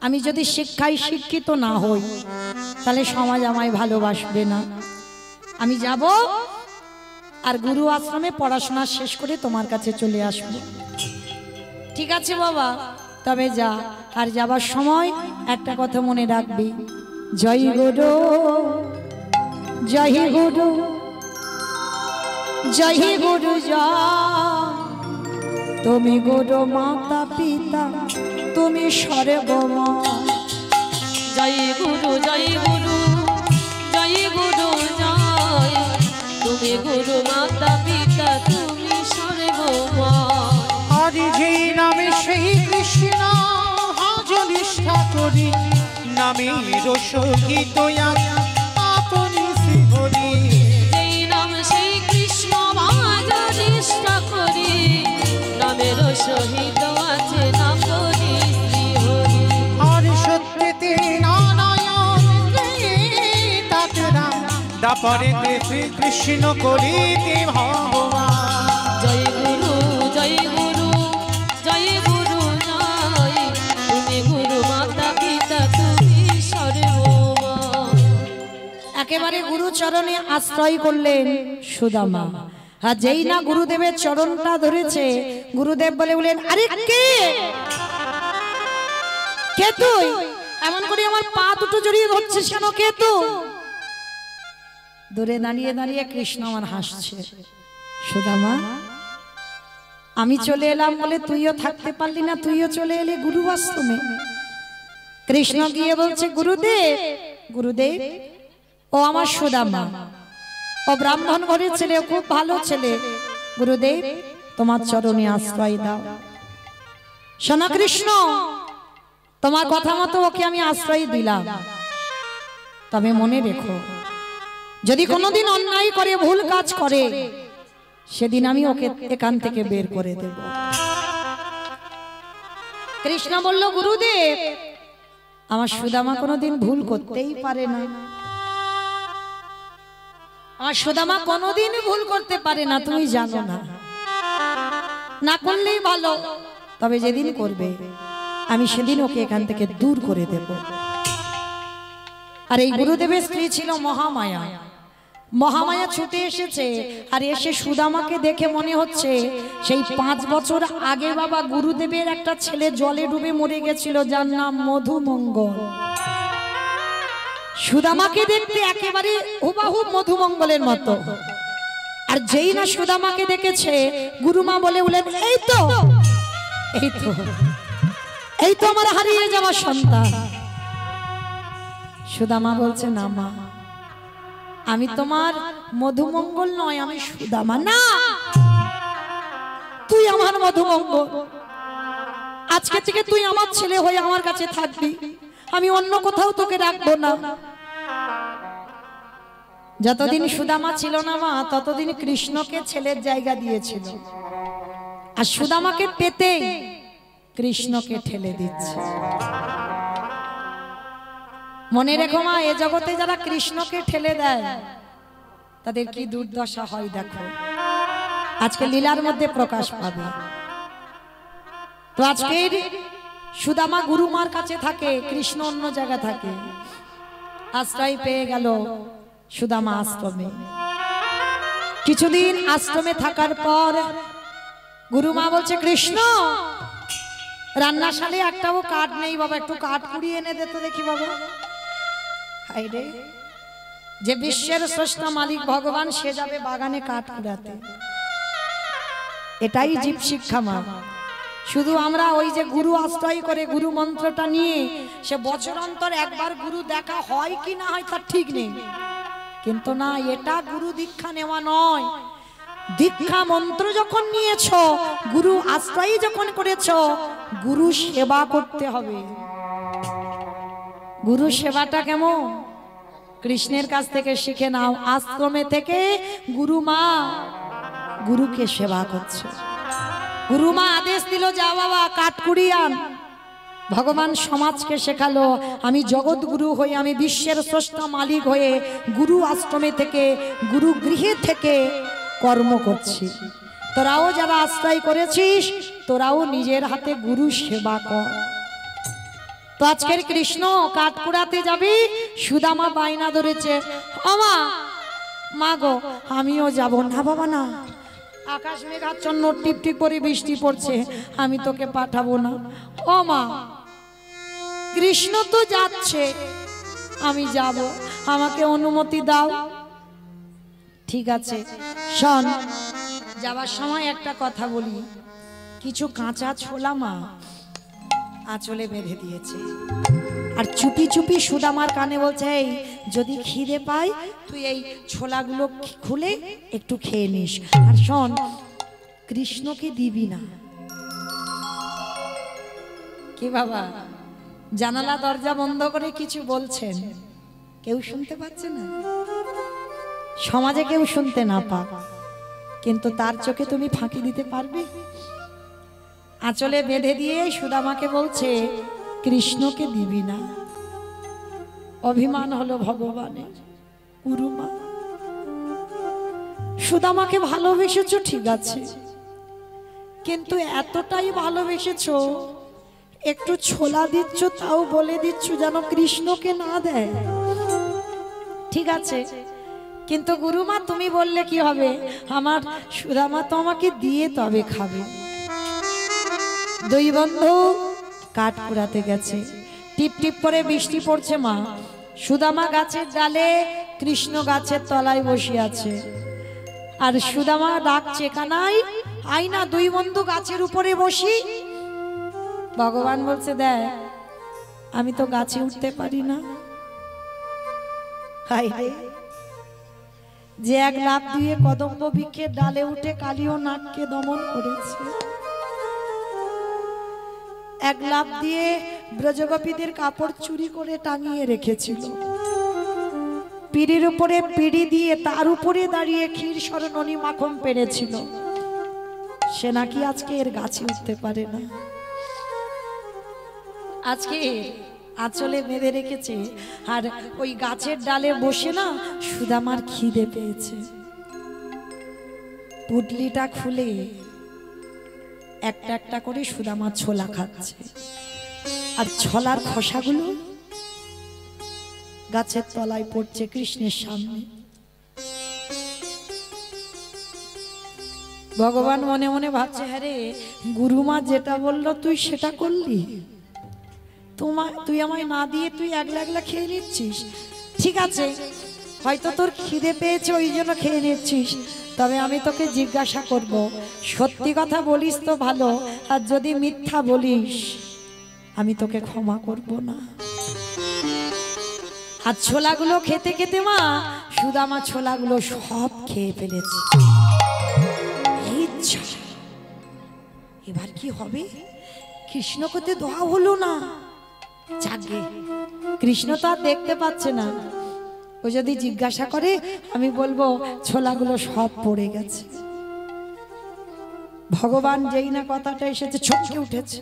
আমি যদি শিক্ষায় শিক্ষিত না হই, তাহলে সমাজ আমায় ভালোবাসবে না। আমি যাব আর গুরু আশ্রমে পড়াশোনা শেষ করে তোমার কাছে চলে আসব। ঠিক আছে বাবা, তবে যা। আর যাবার সময় একটা কথা মনে রাখবি, জয় গুরু, জয় গুরু, জয় গুরু জয়। তুমি গুরু মাতা পিতা, তুমি সর্বমা। জয় গুরু, জয় গুরু, জয় গুরু জয়। তুমি গুরু মাতা পিতা, তুমি সর্বমা। হরি যেই নামে সেই কৃষ্ণ, আজ নিষ্ঠা করি নামের সহিত আপনি শ্রীহরি যেই নাম সেই কৃষ্ণ বাজা নিষ্ঠা করি নামের সহিত আছে নাম করি শ্রীহরি আর সত্যতে নারায়ণ তাতে রাম দাপরে শ্রী কৃষ্ণ করিতে ভগবান জয় গুরু জয় গুরু জয় গুরু জয় তুমি গুরু মাতা পিতা তুমি সর্বমা একেবারে গুরু চরণে আশ্রয় করলেন সুদামা। আর যেই না গুরুদেবের চরণটা ধরেছে গুরুদেব বলেন আরে কে কে তুই এমন করে আমার পা দুটো জড়িয়ে ধরছিস কেন? কে তুই? দূরে দাঁড়িয়ে দাঁড়িয়ে কৃষ্ণ আমার হাসছে। সুদামা আমি চলে এলাম বলে তুইও থাকতে পারলি না, তুইও চলে এলি গুরু আশ্রমে। কৃষ্ণ গিয়ে বলছে গুরুদেব গুরুদেব ও আমার সুদামা, ও ব্রাহ্মণ ঘরের ছেলে, খুব ভালো ছেলে, গুরুদেব তোমার চরণে আশ্রয় দাও। শোনো কৃষ্ণ, তোমার কথা মতো ওকে আমি আশ্রয় দিলাম, তবে মনে রেখো যদি কোনোদিন অন্যায় করে ভুল কাজ করে সেদিন আমি ওকে এখান থেকে বের করে দেব। কৃষ্ণ বলল গুরুদেব আমার সুদামা কোনোদিন ভুল করতেই পারে না, আমার সুদামা কোনোদিন ভুল করতে পারে না, তুমি জানো না, না করলেই ভালো, তবে যেদিন করবে আমি সেদিন ওকে এখান থেকে দূর করে দেব। আর এই গুরুদেবের স্ত্রী ছিল মহামায়া। মহামায়া ছুটে এসেছে আর এসে সুদামাকে দেখে মনে হচ্ছে সেই 5 বছর আগে বাবা গুরুদেবের একটা ছেলে জলে ডুবে মরে গেছিল যার নাম মধুমঙ্গল। সুদামাকে দেখতে একেবারে হুবাহু মধুমঙ্গলের মতো। আর যেই না সুদামাকে দেখেছে গুরুমা বলে উঠলেন এই তো এই তো এই তো আমার হারিয়ে যাওয়া সন্তান। সুদামা বলছে না মা, আমি তোমার মধুমঙ্গল নয়, আমি সুদামা। না, তুই আমার মধুমঙ্গল, আজকে থেকে তুই আমার ছেলে হয়ে আমার কাছে থাকবি, আমি অন্য কোথাও তোকে রাখবো না। যতদিন সুদামা ছিল না মা ততদিন কৃষ্ণকে ছেলের জায়গা দিয়েছিল, আর সুদামাকে পেতে কৃষ্ণকে ঠেলে দিচ্ছে। মনে রেখো মা, এ জগতে যারা কৃষ্ণকে ঠেলে দেয় তাদের কি দুর্দশা হয় দেখো, আজকে লীলার মধ্যে প্রকাশ পাবে। তো আজকের সুদামা গুরুমার কাছে থাকে, কৃষ্ণ অন্য জায়গা থাকে। আশ্রয় পেয়ে গেল সুদামা আশ্রমে। কিছুদিন আশ্রমে থাকার পর গুরুমা বলছে কৃষ্ণ রান্নাশালে একটাও কাঠ নেই বাবা, একটু কাঠ কুড়িয়ে এনে দে তো দেখি বাবা। হাই রে, যে বিশ্বের স্রষ্টা মালিক ভগবান সে যাবে বাগানে কাঠ কুড়াতে, এটাই জীব শিক্ষা মা। শুধু আমরা ওই যে গুরু আশ্রয় করে গুরু মন্ত্রটা নিয়ে সে বছর অন্তর একবার গুরু দেখা হয় কি না হয় তার ঠিক নেই, কিন্তু না, এটা গুরু দীক্ষা নেওয়া নয়। দীক্ষা মন্ত্র যখন নিয়েছ, গুরু আশ্রয় যখন করেছ, গুরু সেবা করতে হবে। গুরু সেবাটা কেমন কৃষ্ণের কাছ থেকে শিখে নাও। আশ্রমে থেকে গুরুমা গুরুকে সেবা করছে। গুরুমা আদেশ দিল যা বাবা কাঠ কুড়িয়ে আন। ভগবান সমাজকে শেখালো আমি জগৎ গুরু হয়ে, আমি বিশ্বের স্রষ্টা মালিক হয়ে গুরু আশ্রমে থেকে, গুরু গৃহে থেকে কর্ম করছি। তোরাও যারা আশ্রয় করেছিস তোরাও নিজের হাতে গুরু সেবা কর। তো আজকের কৃষ্ণ কাঠ কুড়াতে যাবি, সুদামা বায়না ধরেছে আমা মা গো আমিও যাব না। বাবা না, আকাশ মেঘাচ্ছন্ন টিপ টিপ করে বৃষ্টি পড়ছে, আমি তোকে পাঠাবো না। ও মা, কৃষ্ণ তো যাচ্ছে, আমি যাব, আমাকে অনুমতি দাও। ঠিক আছে শোন, যাবার সময় একটা কথা বলি, কিছু কাঁচা ছোলা মা আঁচলে বেঁধে দিয়েছে, আর চুপি চুপি সুদামার কানে বলছে এই যদি খিদে পাই তুই এই ছোলাগুলো খুলে একটু খেয়ে নিস, আর শোন কৃষ্ণকে দিবি না। কি বাবা, জানালা দরজা বন্ধ করে কিছু বলছেন, কেউ শুনতে পাচ্ছে না। সমাজে কেউ শুনতে না পাক, কিন্তু তার চোখে তুমি ফাঁকি দিতে পারবে? আঁচলে বেঁধে দিয়ে সুদামাকে বলছে কৃষ্ণকে দিবি না। অভিমান হলো ভগবানের। গুরুমা, সুদামাকে ভালোবেসেছো ঠিক আছে, কিন্তু এতটাই ভালোবেসেছো একটু ছোলা দিচ্ছ, তাও বলে দিচ্ছ যেন কৃষ্ণকে না দেয়। ঠিক আছে, কিন্তু গুরুমা তুমি বললে কি হবে, আমার সুদামা তো আমাকে দিয়ে তবে খাবে। দুই বন্ধু কাঠ কুড়াতে গেছে, টিপ টিপ করে বৃষ্টি পড়ছে। মা, সুদামা গাছের ডালে, কৃষ্ণ গাছের তলায় বসে আছে, আর সুদামা ডাকছে কানাই আই না, দুই বন্ধু গাছের উপরে বসি। ভগবান বলছে দেখ, আমি তো গাছে উঠতে পারি না। হাই রে, যে এক লাফ দিয়ে কদম্ব বৃক্ষের ডালে উঠে কালী ও নাগকে দমন করেছে, এক লাফ দিয়ে ব্রজগোপীদের কাপড় চুরি করে টাঙিয়ে রেখেছিল, পিড়ির উপরে পিড়ি দিয়ে তার উপরে দাঁড়িয়ে ক্ষীর শরণী মাখন পেরেছিল, সে নাকি আজকে এর গাছে উঠতে পারে না। আজকে আঁচলে বেঁধে রেখেছে, আর ওই গাছের ডালে বসে না সুদামার খিদে পেয়েছে। পুটলিটা খুলে একটা একটা করে সুদামা ছোলা খাচ্ছে, আর ছোলার খোসাগুলো গাছের তলায় পড়ছে কৃষ্ণের সামনে। ভগবান মনে মনে ভাবছে, হ্যাঁ রে, গুরুমা যেটা বললো তুই সেটা করলি, তুই আমায় না দিয়ে তুই একলা একলা খেয়ে নিচ্ছিস। ঠিক আছে, হয়তো তোর খিদে পেয়েছে ওই জন্য খেয়ে নিচ্ছিস, তবে আমি তোকে জিজ্ঞাসা করব, সত্যি কথা বলিস তো ভালো, আর যদি মিথ্যা বলিস আমি তোকে ক্ষমা করব না। আর ছোলাগুলো খেতে খেতে মা সুদামা ছোলাগুলো সব খেয়ে ফেলেছে। এবার কি হবে, কৃষ্ণ করতে দোয়া হলো না। যাকে কৃষ্ণ তো আর দেখতে পাচ্ছে না, ও যদি জিজ্ঞাসা করে আমি বলবো ছোলাগুলো সব পড়ে গেছে। ভগবান যেই না কথাটা এসেছে ছটকে উঠেছে,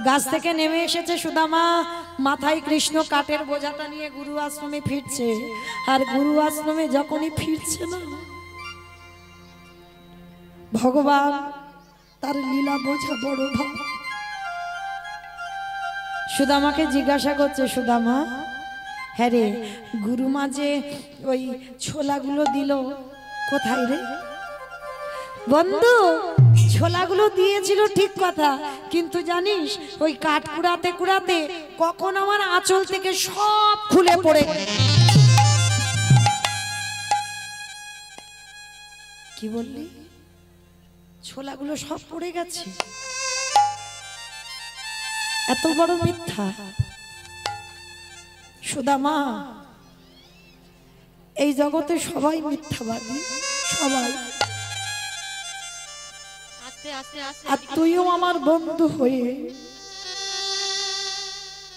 গাছ থেকে নেমে এসেছে সুদামা, মাথায় কৃষ্ণ কাঠের বোঝাটা নিয়ে গুরু আশ্রমে ফিরছে। আর গুরু আশ্রমে যখনই ফিরছে না, ভগবান তার লীলা বোঝা বড় ভাব। সুদামাকে জিজ্ঞাসা করছে, সুদামা হ্যাঁ রে, গুরুমা যে ওই ছোলাগুলো দিল কোথায় রে? বন্ধু, ছোলাগুলো দিয়েছিল ঠিক কথা, কিন্তু জানিস ওই কাঠ কুড়াতে কুড়াতে কখন আমার আঁচল থেকে সব খুলে পড়ে। কি বললি? ছোলাগুলো সব পড়ে গেছে? এত বড় মিথ্যা! সুদামা, এই জগতে সবাই মিথ্যাবাদী, সবাই। আর তুইও আমার বন্ধু হয়ে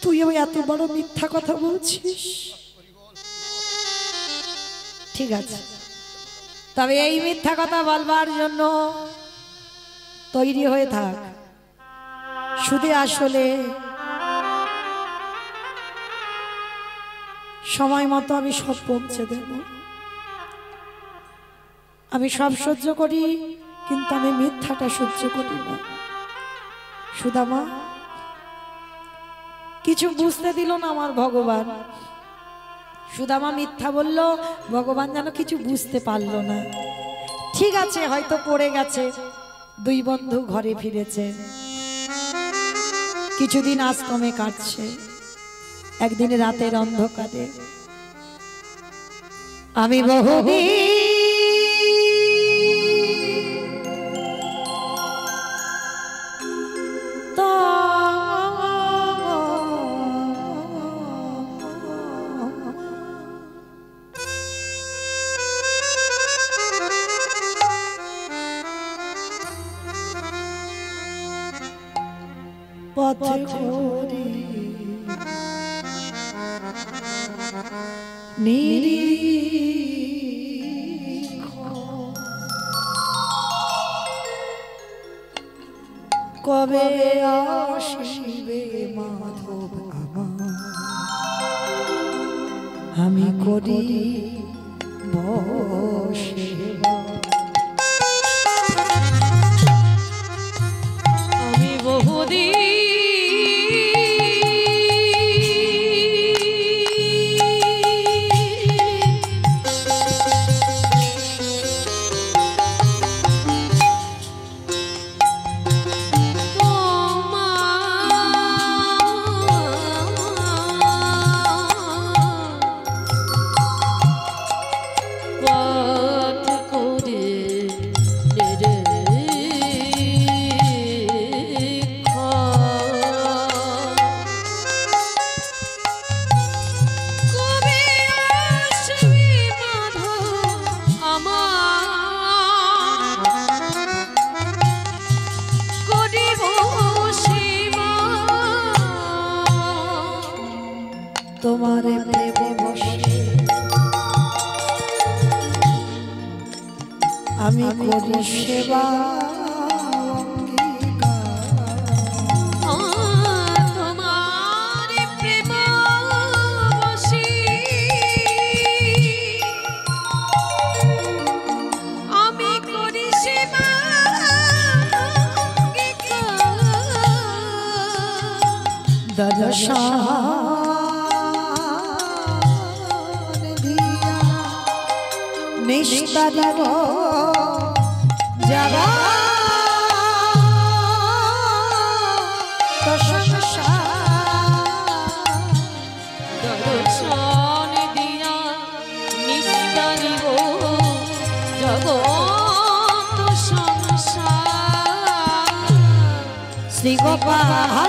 তুইও এত বড় মিথ্যা কথা বলছিস? ঠিক আছে, তবে এই মিথ্যা কথা বলবার জন্য তৈরি হয়ে থাক। শুধু আসলে সময় মতো আমি সব পৌঁছে দেব। আমি সব সহ্য করি, কিন্তু আমি মিথ্যাটা সহ্য করি না। সুদামা, কিছু বুঝতে দিল না আমার ভগবান। সুদামা মিথ্যা বলল, ভগবান যেন কিছু বুঝতে পারলো না। ঠিক আছে, হয়তো পড়ে গেছে। দুই বন্ধু ঘরে ফিরেছে, কিছুদিন আশ্রমে কাটছে। একদিন রাতের অন্ধকারে আমি বহুদিন পথে ঘুরি কবে আসিবে মাধব আমার আমি করি বসে আমি বহুদিন তোমারে প্রেমে বসে আমি করি সেবা তোমার প্রেম বসি আমি করি সেবা দর্শন নিষ্পাদিব যাবা তো দর্শন দিয়া নিস্তারিব জগৎ সংসার শ্রী গোপাল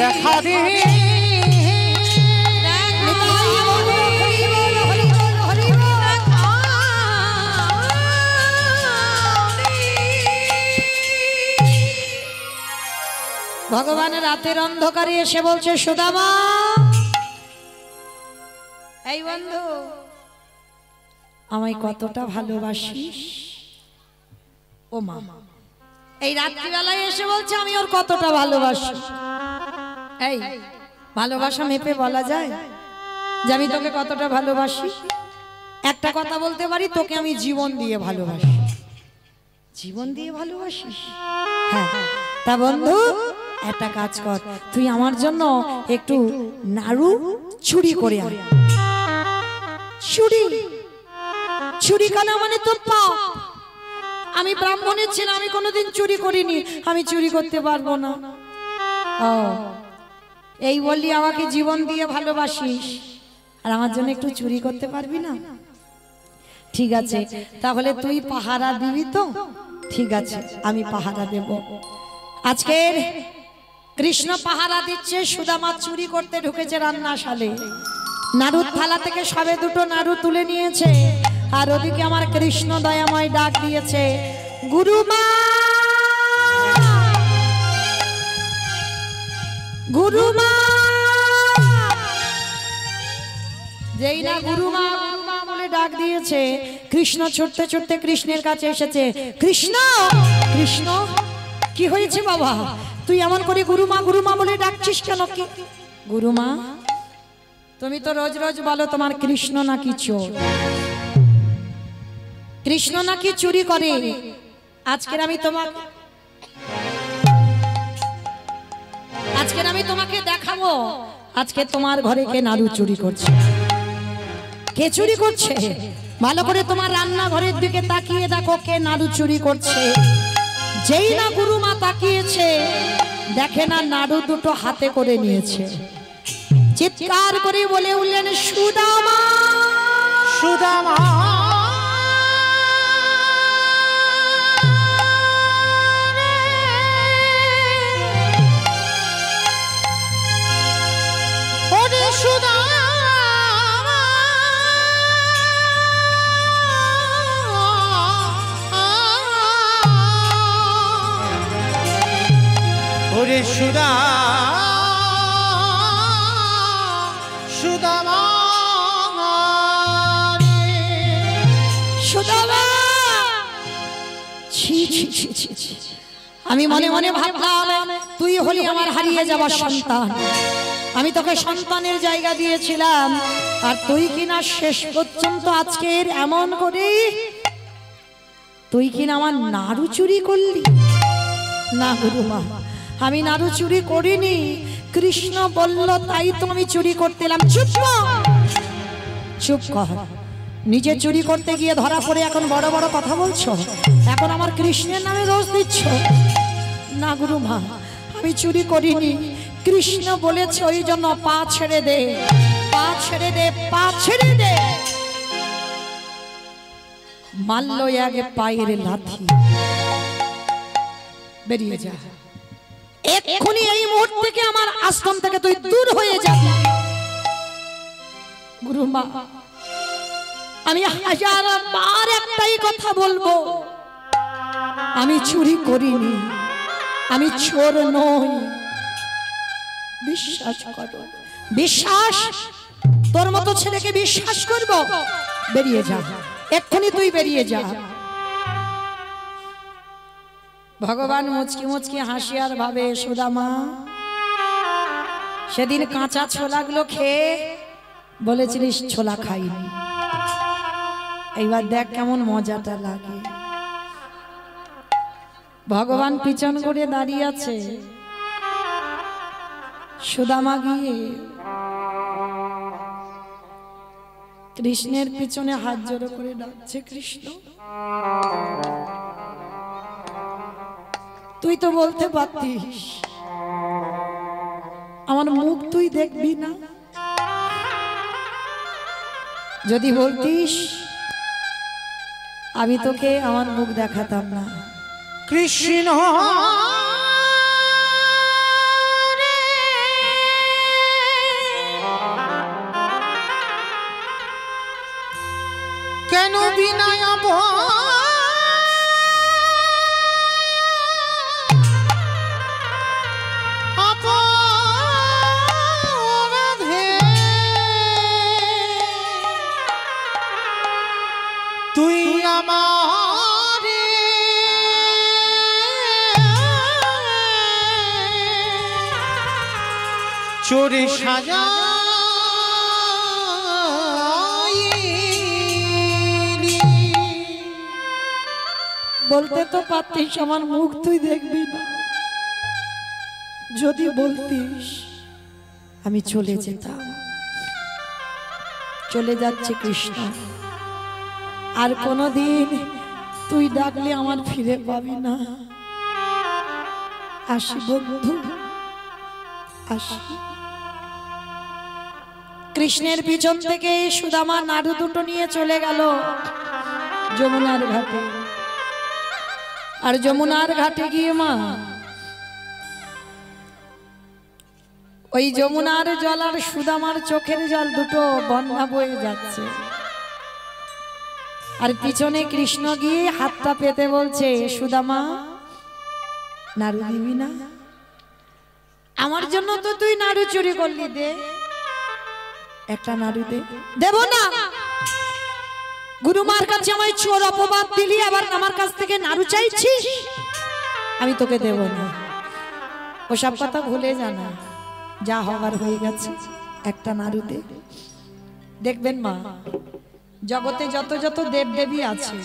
দেখা দে ভগবান রাতের অন্ধকারে এসে বলছে সুদামা এই বন্ধু আমায় কতটা ভালোবাসিস ও মা এই রাত্রিবেলায় এসে বলছে আমি ওর কতটা ভালোবাসি এই ভালোবাসা মেপে বলা যায় যে আমি তোকে কতটা ভালোবাসি একটা কথা বলতে পারি তোকে আমি জীবন দিয়ে ভালোবাসি জীবন দিয়ে ভালোবাসিস হ্যাঁ তা বন্ধু একটা কাজ কর তুই আমার জন্য একটু নাড়ু চুরি করে আন চুরি চুরি কানা মানে তোর পাপ আমি ব্রাহ্মণের ছেলে আমি কোনোদিন চুরি করিনি আমি চুরি করতে পারবো না ও এই বললি আমাকে জীবন দিয়ে ভালোবাসিস আর আমার জন্য একটু চুরি করতে পারবি না ঠিক আছে তাহলে তুই পাহারা দিবি তো ঠিক আছে আমি পাহারা দেব আজকের কৃষ্ণ পাহারা দিচ্ছে সুদামা চুরি করতে ঢুকেছে রান্নাশালে নাড়ুর থালা থেকে সবে দুটো নাড়ু তুলে নিয়েছে আর ওদিকে আমার কৃষ্ণ দয়াময় ডাক দিয়েছে গুরুমা গুরুমা যেই না গুরুমা গুরুমা বলে ডাক দিয়েছে কৃষ্ণ ছুটতে ছুটতে কৃষ্ণের কাছে এসেছে কৃষ্ণ কৃষ্ণ কি হয়েছে বাবা তুই এমন করে গুরুমা গুরুমা বলে ডাকছিস কেন কি গুরুমা তুমি তো রোজ রোজ বলো তোমার কৃষ্ণ নাকি চোর কৃষ্ণ নাকি চুরি করে। আজকের আমি তোমাকে দেখাবো আজকে তোমার ঘরে কে নাড়ু চুরি করছে। কে চুরি করছে? ভালো করে তোমার রান্নাঘরের দিকে তাকিয়ে দেখো কে নাড়ু চুরি করছে। যেই না গুরুমা তাকিয়েছে দেখে না নাড়ু দুটো হাতে করে নিয়েছে। চিৎকার করে বলে উঠলেন সুদামা, সুদামা ওরে সুদামা, ওরে সুদামা, সুদামা। ছি ছি ছি ছি ছি। আমি মনে মনে ভাবলাম তুই হলি আমার হারিয়ে যাওয়ার সন্তান। আমি তোকে সন্তানের জায়গা দিয়েছিলাম আর তুই কিনা শেষ পর্যন্ত আজকের এমন করে তুই কিনা আমার নাড়ু চুরি করলি। না গুরুমা, আমি নাড়ু চুরি করিনি। কৃষ্ণ বলল তাই তো আমি চুরি করতে এলাম। চুপ কর, চুপ কর। নিজে চুরি করতে গিয়ে ধরা পড়ে এখন বড় বড় কথা বলছো, এখন আমার কৃষ্ণের নামে দোষ দিচ্ছ। না গুরুমা, আমি চুরি করিনি। কৃষ্ণ বলেছে ওই জন্য পা ছেড়ে দে, পা ছেড়ে দে, পা ছেড়ে দে। মারল আগে পায়ের লাথি। বেরিয়ে যা এক্ষুনি, এই মুহূর্ত থেকে আমার আশ্রম থেকে তুই দূর হয়ে যাবি। গুরুমা, আমি হাজার বার একটাই কথা বলবো, আমি চুরি করিনি, আমি চোর নই। বিশ্বাস করো, বিশ্বাস। তোর মতো ছেলেকে বিশ্বাস করব? বেরিয়ে যা এক্ষুনি, তুই বেরিয়ে যা। ভগবান মুচকি মুচকি হাসি আর ভাবে সুদামা সেদিন কাঁচা ছোলাগুলো খেয়ে বলেছিলিস ছোলা খাইনি, এইবার দেখ কেমন মজাটা লাগে। ভগবান পিছন করে দাঁড়িয়ে আছে। সুদামা গিয়ে কৃষ্ণের পিছনে হাত জোড়ো করে ডাকছে, কৃষ্ণ তুই তো বলতে পারতিস আমার মুখ তুই দেখবি না। যদি বলতিস আমি তোকে আমার মুখ দেখাতাম না। কৃষ্ণ কেন বিনয় অপরাধে তুই আমারে চোরে সাজা বলতে তো পারতিস আমার মুখ তুই দেখবি না। যদি বলতিস আমি চলে যেতাম। চলে যাচ্ছে কৃষ্ণ, আর কোনদিন তুই ডাকলে আমার ফিরে পাবি না। আসি বন্ধু, আসি। কৃষ্ণের পিছন থেকে সুদামা নাড়ু দুটো নিয়ে চলে গেল যমুনার ঘাটে। আর যমুনার ঘাটে গিয়ে মা ওই যমুনার জল আর সুদামার চোখের জল দুটো বন্যা বয়ে যাচ্ছে। আর পিছনে কৃষ্ণ গিয়ে হাতটা পেতে বলছে, সুদামা নাড়ু দিবি না? আমার জন্য তো তুই নাড়ু চুরি করলি, দে একটা নাড়ু দে। দেব না। গুরুমার কাছে আমায় চোর অপবাদ দিলি, আবার আমার কাছ থেকে নাড়ু চাইছিস? আমি তোকে দেব না। ওসব কথা ভুলে জানা, যা হবার হয়ে গেছে, একটা নাড়ু দে। দেখবেন মা, জগতে যত যত দেব দেবী আছে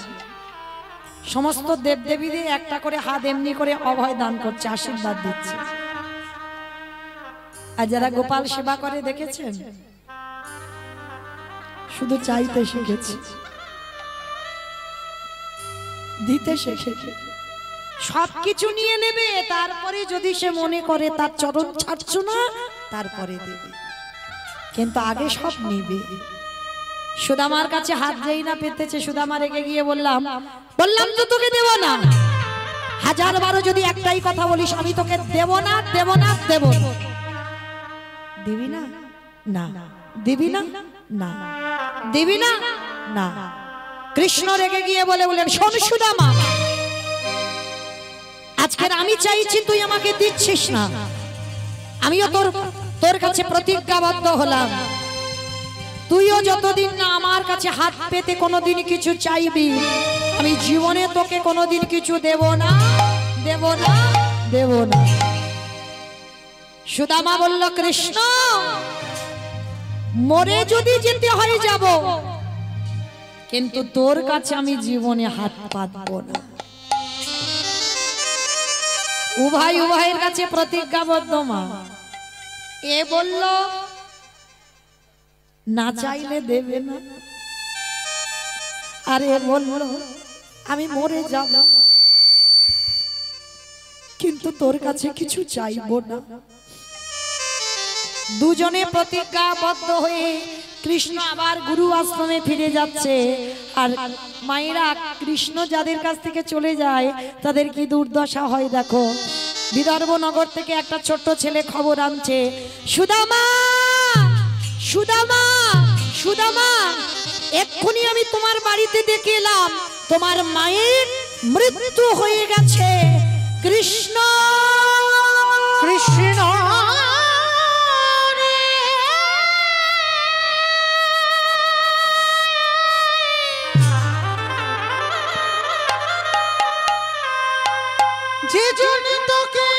সমস্ত দেবদেবীদের একটা করে হাত এমনি করে অভয় দান করছে, আশীর্বাদ দিচ্ছে। আর যারা গোপাল সেবা করে দেখেছেন, শুধু চাইতে শিখেছে, দিতে শিখেছে। সবকিছু নিয়ে নেবে, তারপরে যদি সে মনে করে তার চরণ ছাড়ছ না, তারপরে দেবে, কিন্তু আগে সব নেবে। সুদামার কাছে হাত যেই না পেতেছে, সুদামা রেগে গিয়ে বললাম তো তোকে দেব না। হাজার বারো যদি একটাই কথা বলিস, আমি তোকে দেব না, দেব না, দেব না। দিবি না? না। দিবি না? না। দিবি না? না। কৃষ্ণ রেগে গিয়ে বললেন, শোন সুদামা, আজকের আমি চাইছি, তুই আমাকে দিচ্ছিস না, আমিও তোর কাছে প্রতিজ্ঞাবদ্ধ হলাম, তুইও যতদিন না আমার কাছে হাত পেতে কোনোদিন কিছু চাইবি, আমি জীবনে তোকে কোনোদিন কিছু দেব না, দেব না, দেব না। সুদামা বলল, কৃষ্ণ, মরে যদি যেতে হয় যাব, কিন্তু তোর কাছে আমি জীবনে হাত পাতবো না। উভয়ের কাছে প্রতিজ্ঞাবদ্ধ। মা এ বলল, না চাইলে দেবে না, আর এ বলল, আমি মরে যাব, কিন্তু তোর কাছে কিছু চাইবো না। দুজনে প্রতিজ্ঞাবদ্ধ হয়ে কৃষ্ণ আবার গুরু আশ্রমে ফিরে যাচ্ছে। আর মায়েরা, কৃষ্ণ যাদের কাছ থেকে চলে যায় তাদের কি দুর্দশা হয় দেখো। বিদর্ভ নগর থেকে একটা ছোট্ট ছেলে খবর আনছে, সুদামা, সুদামা, সুদামা, এক্ষুনি আমি তোমার বাড়িতে দেখে এলাম, তোমার মায়ের মৃত্যু হয়ে গেছে। কৃষ্ণ, কৃষ্ণ যে জন তোকে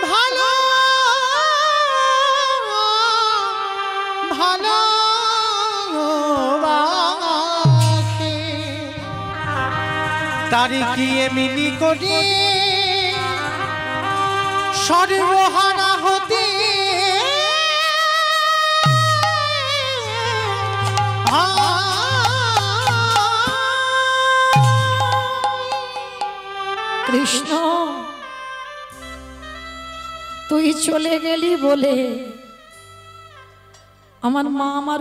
ভালো ভালোবাসে, তারি কি এমনি করে সর্বহারা হতে কৃষ্ণ, তুই চলে গেলি বলে আমার মা আমার